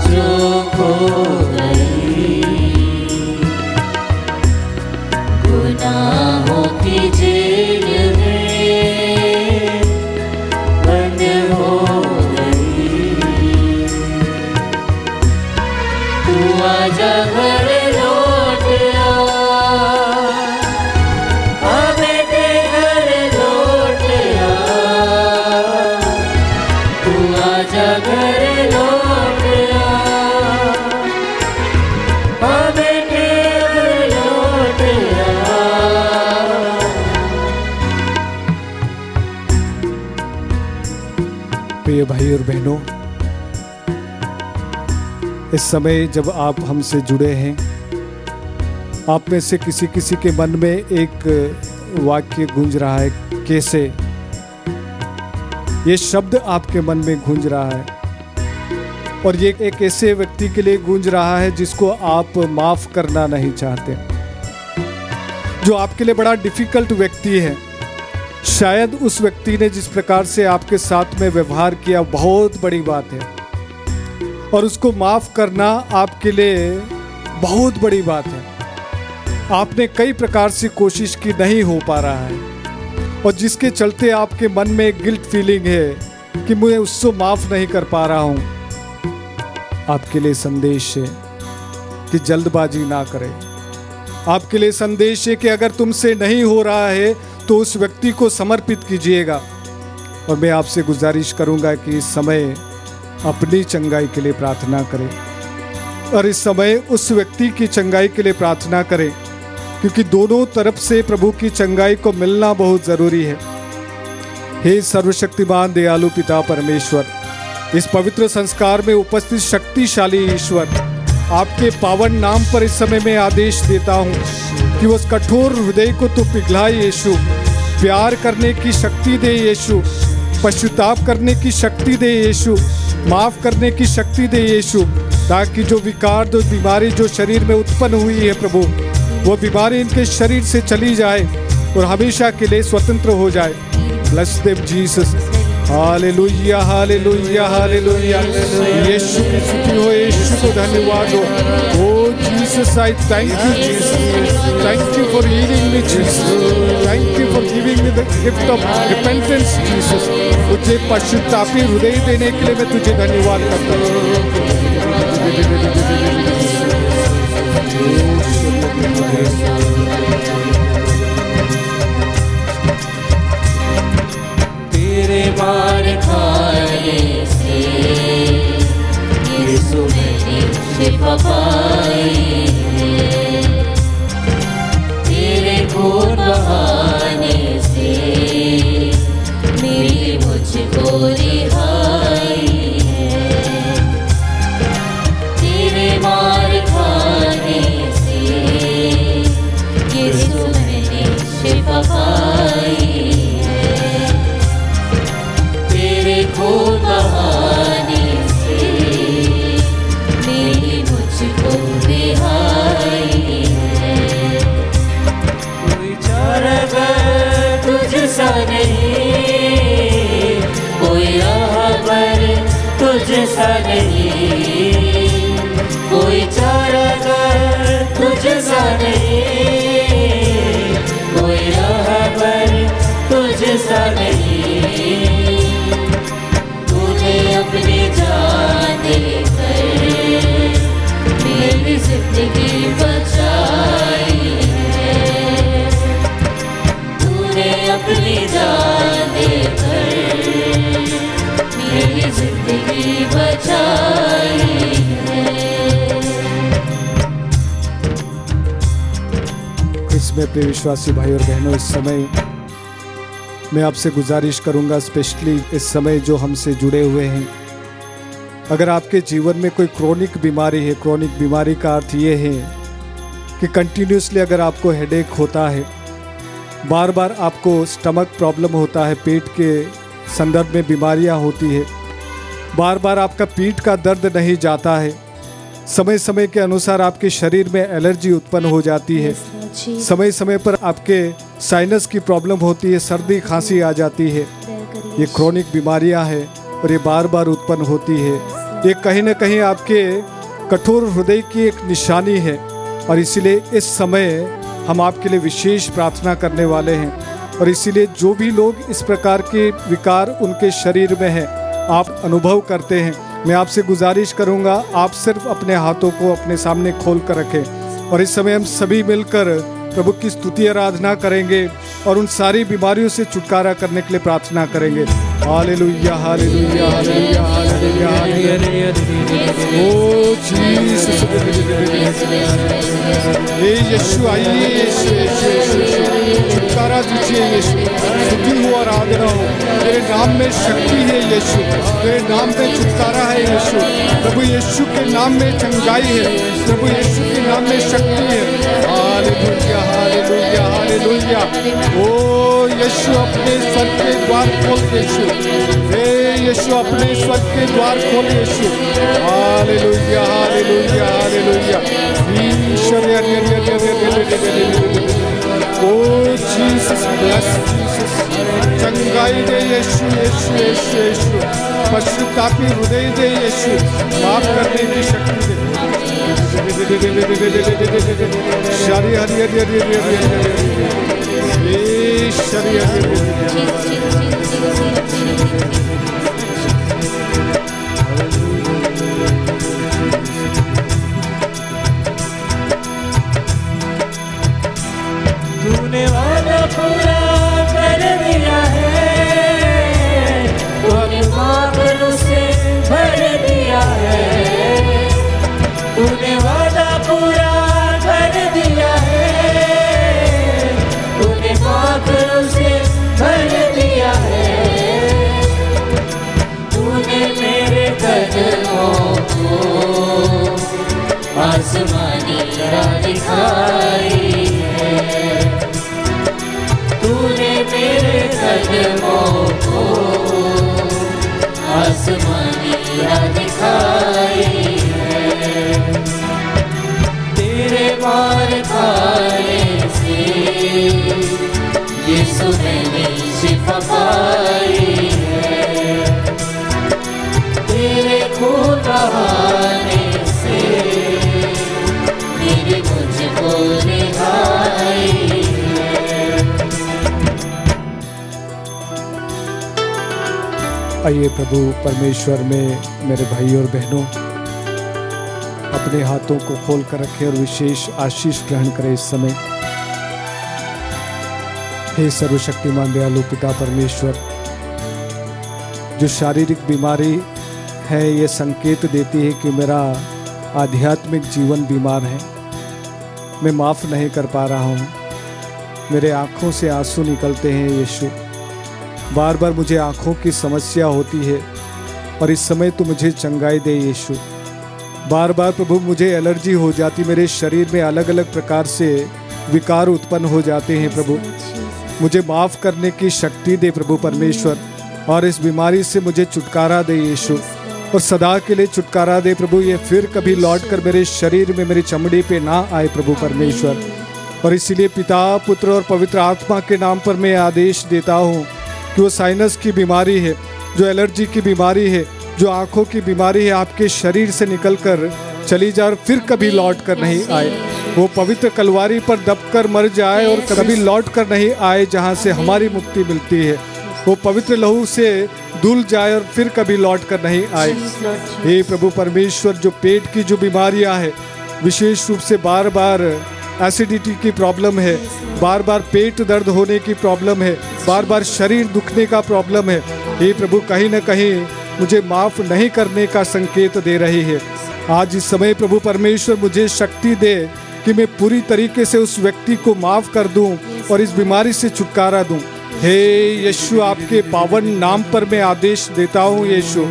S3: जो खो गई गुनाहों की जेल में बंद हो गई। तू आजा घर लौट आ बेटे घर लौट आ। तू आजा घर लौट आ बेटे घर लौट
S4: प्रिय भाई और बहनों, इस समय जब आप हमसे जुड़े हैं, आप में से किसी के मन में एक वाक्य गूंज रहा है। कैसे ये शब्द आपके मन में गूंज रहा है, और ये एक ऐसे व्यक्ति के लिए गूंज रहा है जिसको आप माफ करना नहीं चाहते, जो आपके लिए बड़ा डिफिकल्ट व्यक्ति है। शायद उस व्यक्ति ने जिस प्रकार से आपके साथ में व्यवहार किया बहुत बड़ी बात है, और उसको माफ करना आपके लिए बहुत बड़ी बात है। आपने कई प्रकार से कोशिश की, नहीं हो पा रहा है, और जिसके चलते आपके मन में एक गिल्ट फीलिंग है कि मैं उसको माफ नहीं कर पा रहा हूं। आपके लिए संदेश है कि जल्दबाजी ना करें। आपके लिए संदेश है कि अगर तुमसे नहीं हो रहा है तो उस व्यक्ति को समर्पित कीजिएगा। और मैं आपसे गुजारिश करूंगा कि इस समय अपनी चंगाई के लिए प्रार्थना करें, और इस समय उस व्यक्ति की चंगाई के लिए प्रार्थना करें, क्योंकि दोनों तरफ से प्रभु की चंगाई को मिलना बहुत जरूरी है। हे सर्वशक्तिमान दयालु पिता परमेश्वर, इस पवित्र संस्कार में उपस्थित शक्तिशाली ईश्वर, आपके पावन नाम पर इस समय मैं आदेश देता हूँ कि उस कठोर हृदय को तू पिघलाए यीशु, प्यार करने की शक्ति दे यीशु, पश्चाताप करने की शक्ति दे यीशु, माफ करने की शक्ति दे यीशु, ताकि जो विकार, जो बीमारी जो शरीर में उत्पन्न हुई है प्रभु, वो बीमारी इनके शरीर से चली जाए और हमेशा के लिए स्वतंत्र हो जाए। Bless them Jesus. Hallelujah hallelujah hallelujah. Yeshu की स्तुति हो, यीशु को धन्यवाद हो। Oh Jesus, I thank you Jesus, thank you for healing me Jesus, thank you for giving me the gift of repentance Jesus. मुझे पश्चातापी हृदय देने के लिए मैं तुझे धन्यवाद करता हूँ।
S3: तेरे मार खाने से यीशु मेरी शिफा पाई है, तेरे खून बहाने से मेरी मुझको रिहाई है, तेरे मार खाने से यीशु मैंने शिफा पाई है, तेरे खून बहाने से मेरी मुझको रिहाई है। कोई चारागार तुझसा नहीं, कोई राहबर तुझसा नहीं, कोई चारागार तुझसा नहीं, कोई राहबर जिंदगी बचाई है, तूने अपनी जान देकर मेरी जिंदगी बचाई है।
S4: इसमें प्रिय विश्वासी भाई और बहनों, इस समय मैं आपसे गुजारिश करूंगा, स्पेशली इस समय जो हमसे जुड़े हुए हैं, अगर आपके जीवन में कोई क्रोनिक बीमारी है, क्रोनिक बीमारी का अर्थ ये है कि कंटिन्यूसली अगर आपको हेडेक होता है, बार बार आपको स्टमक प्रॉब्लम होता है, पेट के संदर्भ में बीमारियां होती है, बार बार आपका पीठ का दर्द नहीं जाता है, समय समय के अनुसार आपके शरीर में एलर्जी उत्पन्न हो जाती है, समय समय पर आपके साइनस की प्रॉब्लम होती है, सर्दी खांसी आ जाती है, ये क्रोनिक बीमारियां हैं और ये बार बार उत्पन्न होती है। ये कहीं ना कहीं आपके कठोर हृदय की एक निशानी है और इसीलिए इस समय हम आपके लिए विशेष प्रार्थना करने वाले हैं। और इसीलिए जो भी लोग इस प्रकार के विकार उनके शरीर में हैं, आप अनुभव करते हैं, मैं आपसे गुजारिश करूंगा, आप सिर्फ अपने हाथों को अपने सामने खोल कर रखें और इस समय हम सभी मिलकर प्रभु की स्तुति आराधना करेंगे और उन सारी बीमारियों से छुटकारा करने के लिए प्रार्थना करेंगे। Hallelujah hallelujah hallelujah hallelujah hallelujah. Oh Jesus, हे यीशु आइए, यीशु यीशु यीशु, छुटकारा दीजिए यीशु, स्तुति हो आराधना हो, तेरे नाम में शक्ति है यीशु, तेरे नाम में छुटकारा है यीशु, प्रभु यीशु के नाम में चंगाई है, प्रभु यीशु के नाम में शक्ति है। Hallelujah hallelujah hallelujah. ओ यीशु अपने स्वर के द्वार खोल यीशु, हे यीशु अपने स्वर के द्वार खोल Yeshu. Hallelujah hallelujah hallelujah. Oh Jesus, bless Jesus, चंगाई दे यीशु यीशु यीशु यीशु, पश्चातापी हृदय दे यीशु, माफ करने की शक्ति दे। शरी हरि हरि हरि हरि हरि, ये शरी हरि हरि।
S5: तूने वादा पूरा कर दिया है, तूने मांगों से भर दिया है, तूने वादा पूरा कर दिया है, तूने मांगों से भर दिया है, तूने मेरे कदमों को आसमानी राह दिखाई है, तूने मेरे कदमों को आसमानी राह दिखाई है, तेरे मार खाने से यीशु मैंने शिफा पाई है, तेरे खून बहाने से मेरी मुझको रिहाई है।
S4: आइए प्रभु परमेश्वर में मेरे भाई और बहनों, अपने हाथों को खोल कर रखें और विशेष आशीष ग्रहण करें इस समय। हे सर्वशक्तिमान दयालु पिता परमेश्वर, जो शारीरिक बीमारी है ये संकेत देती है कि मेरा आध्यात्मिक जीवन बीमार है, मैं माफ़ नहीं कर पा रहा हूँ, मेरे आँखों से आंसू निकलते हैं यीशु, बार बार मुझे आँखों की समस्या होती है और इस समय तो मुझे चंगाई दे यीशु। बार बार प्रभु मुझे एलर्जी हो जाती, मेरे शरीर में अलग अलग प्रकार से विकार उत्पन्न हो जाते हैं प्रभु, मुझे माफ़ करने की शक्ति दे प्रभु परमेश्वर, और इस बीमारी से मुझे छुटकारा दे यीशु, और सदा के लिए छुटकारा दे प्रभु। ये फिर कभी लौट कर मेरे शरीर में, मेरी चमड़ी पे ना आए प्रभु परमेश्वर। और इसीलिए पिता, पुत्र और पवित्र आत्मा के नाम पर मैं आदेश देता हूँ कि वो साइनस की बीमारी है, जो एलर्जी की बीमारी है, जो आँखों की बीमारी है, आपके शरीर से निकल कर चली जाए और फिर कभी लौट कर नहीं आए। वो पवित्र कलवारी पर दबकर मर जाए और कभी लौट कर नहीं आए, जहाँ से हमारी मुक्ति मिलती है। वो पवित्र लहू से धुल जाए और फिर कभी लौट कर नहीं आए। हे प्रभु परमेश्वर, जो पेट की जो बीमारियां हैं, विशेष रूप से बार बार एसिडिटी की प्रॉब्लम है, बार बार पेट दर्द होने की प्रॉब्लम है, बार बार शरीर दुखने का प्रॉब्लम है, हे प्रभु कहीं ना कहीं मुझे माफ़ नहीं करने का संकेत दे रही है। आज इस समय प्रभु परमेश्वर मुझे शक्ति दे कि मैं पूरी तरीके से उस व्यक्ति को माफ़ कर दूं और इस बीमारी से छुटकारा दूं। हे यीशु, आपके पावन नाम पर मैं आदेश देता हूँ यीशु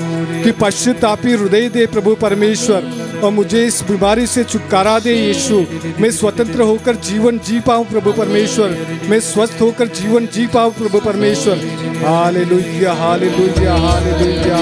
S4: कि पश्चातापी हृदय दे प्रभु परमेश्वर, और मुझे इस बीमारी से छुटकारा दे यीशु। मैं स्वतंत्र होकर जीवन जी पाऊँ प्रभु परमेश्वर, मैं स्वस्थ होकर जीवन जी पाऊँ प्रभु परमेश्वर। हालेलुया हालेलुया हालेलुया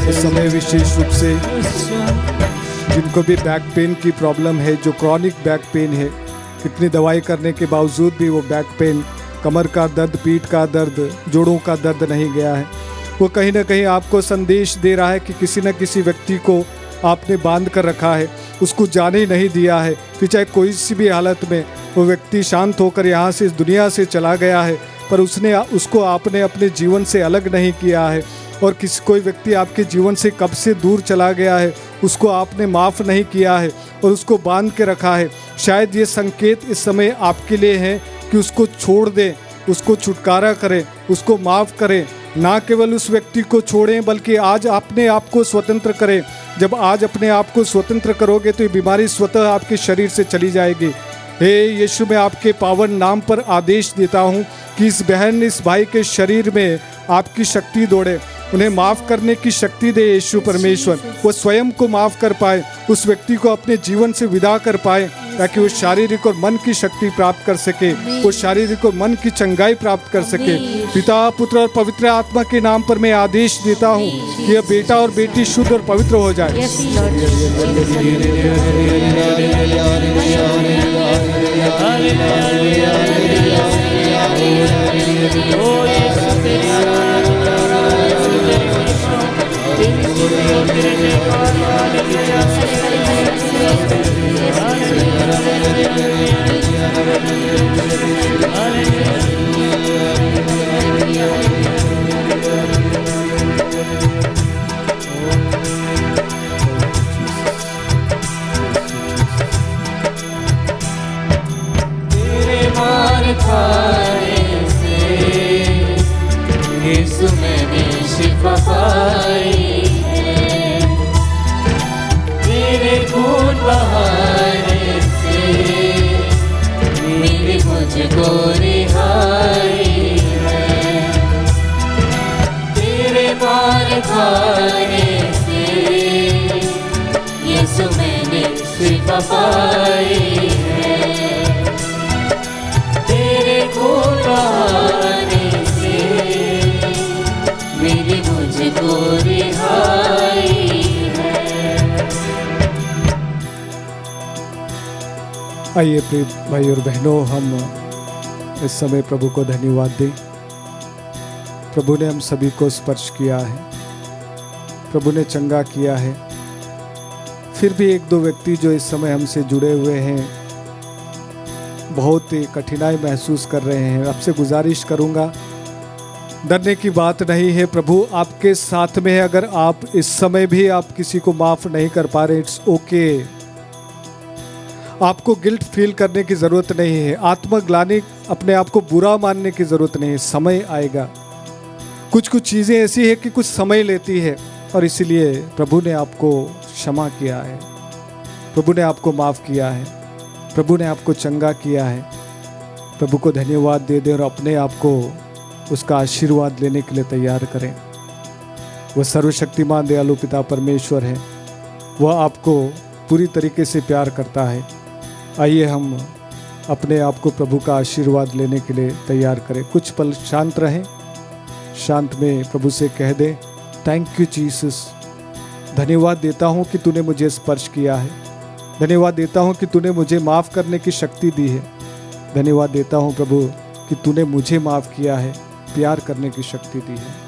S4: इस समय विशेष रूप से जिनको भी बैक पेन की प्रॉब्लम है, जो क्रॉनिक बैक पेन है, कितनी दवाई करने के बावजूद भी वो बैक पेन, कमर का दर्द, पीठ का दर्द, जोड़ों का दर्द नहीं गया है, वो कहीं ना कहीं आपको संदेश दे रहा है कि किसी न किसी व्यक्ति को आपने बांध कर रखा है, उसको जाने ही नहीं दिया है। फिर चाहे कोई सी भी हालत में वो व्यक्ति शांत होकर यहाँ से इस दुनिया से चला गया है, पर उसको आपने अपने जीवन से अलग नहीं किया है। और कोई व्यक्ति आपके जीवन से कब से दूर चला गया है, उसको आपने माफ़ नहीं किया है और उसको बांध के रखा है। शायद ये संकेत इस समय आपके लिए है कि उसको छोड़ दें, उसको छुटकारा करें, उसको माफ़ करें। ना केवल उस व्यक्ति को छोड़ें बल्कि आज अपने आप को स्वतंत्र करें। जब आज अपने आप को स्वतंत्र करोगे तो ये बीमारी स्वतः आपके शरीर से चली जाएगी। हे यीशु, मैं आपके पावन नाम पर आदेश देता हूँ कि इस बहन, इस भाई के शरीर में आपकी शक्ति दौड़े, उन्हें माफ़ करने की शक्ति दे यीशु परमेश्वर। वो स्वयं को माफ़ कर पाए, उस व्यक्ति को अपने जीवन से विदा कर पाए, ताकि वो शारीरिक और मन की शक्ति प्राप्त कर सके, वो शारीरिक और मन की चंगाई प्राप्त कर सके। पिता, पुत्र और पवित्र आत्मा के नाम पर मैं आदेश देता हूँ कि यह बेटा और बेटी शुद्ध और पवित्र हो जाए।
S3: यीशु मैंने शिफा पाई है, तेरे खून बहाने से मेरी मुझको रिहाई है, तेरे मार खाने से यीशु मैंने शिफा पाई है, तेरे खून बहाने मेरी मुझको रिहाई है।
S4: आइए प्रिय भाई और बहनों, हम इस समय प्रभु को धन्यवाद दें। प्रभु ने हम सभी को स्पर्श किया है, प्रभु ने चंगा किया है। फिर भी एक दो व्यक्ति जो इस समय हमसे जुड़े हुए हैं, बहुत ही कठिनाई महसूस कर रहे हैं। आपसे गुजारिश करूंगा, डरने की बात नहीं है, प्रभु आपके साथ में है। अगर आप इस समय भी आप किसी को माफ़ नहीं कर पा रहे, इट्स ओके। आपको गिल्ट फील करने की ज़रूरत नहीं है, आत्मग्लानि, अपने आप को बुरा मानने की ज़रूरत नहीं है। समय आएगा, कुछ चीज़ें ऐसी है कि कुछ समय लेती है, और इसीलिए प्रभु ने आपको क्षमा किया है, प्रभु ने आपको माफ़ किया है, प्रभु ने आपको चंगा किया है। प्रभु को धन्यवाद दे दें और अपने आप को उसका आशीर्वाद लेने के लिए तैयार करें। वह सर्वशक्तिमान दयालु पिता परमेश्वर है, वह आपको पूरी तरीके से प्यार करता है। आइए हम अपने आप को प्रभु का आशीर्वाद लेने के लिए तैयार करें। कुछ पल शांत रहें, शांत में प्रभु से कह दें, थैंक यू जीसस, धन्यवाद देता हूँ कि तूने मुझे स्पर्श किया है, धन्यवाद देता हूँ कि तूने मुझे माफ़ करने की शक्ति दी है। धन्यवाद देता हूँ प्रभु कि तूने मुझे माफ़ किया है, प्यार करने की शक्ति दी है।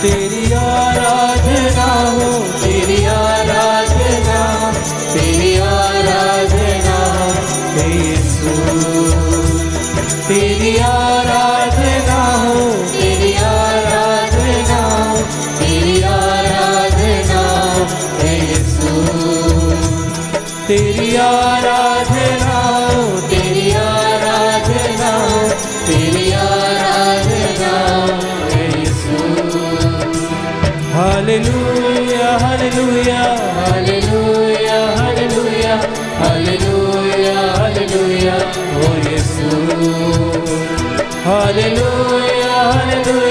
S2: तेरी आराधना हो,
S3: तेरी आराधना, तेरी आराधना
S2: हे यीशु।
S3: तेरी आराधना हो, तेरी आराधना, तेरी आराधना हे यीशु।
S2: तेरी आराधना हो,
S3: तेरी आराधना, तेरी आराधना हे Yeshu.
S2: Hallelujah hallelujah
S3: hallelujah hallelujah hallelujah hallelujah ओ यीशु।
S2: Hallelujah hallelujah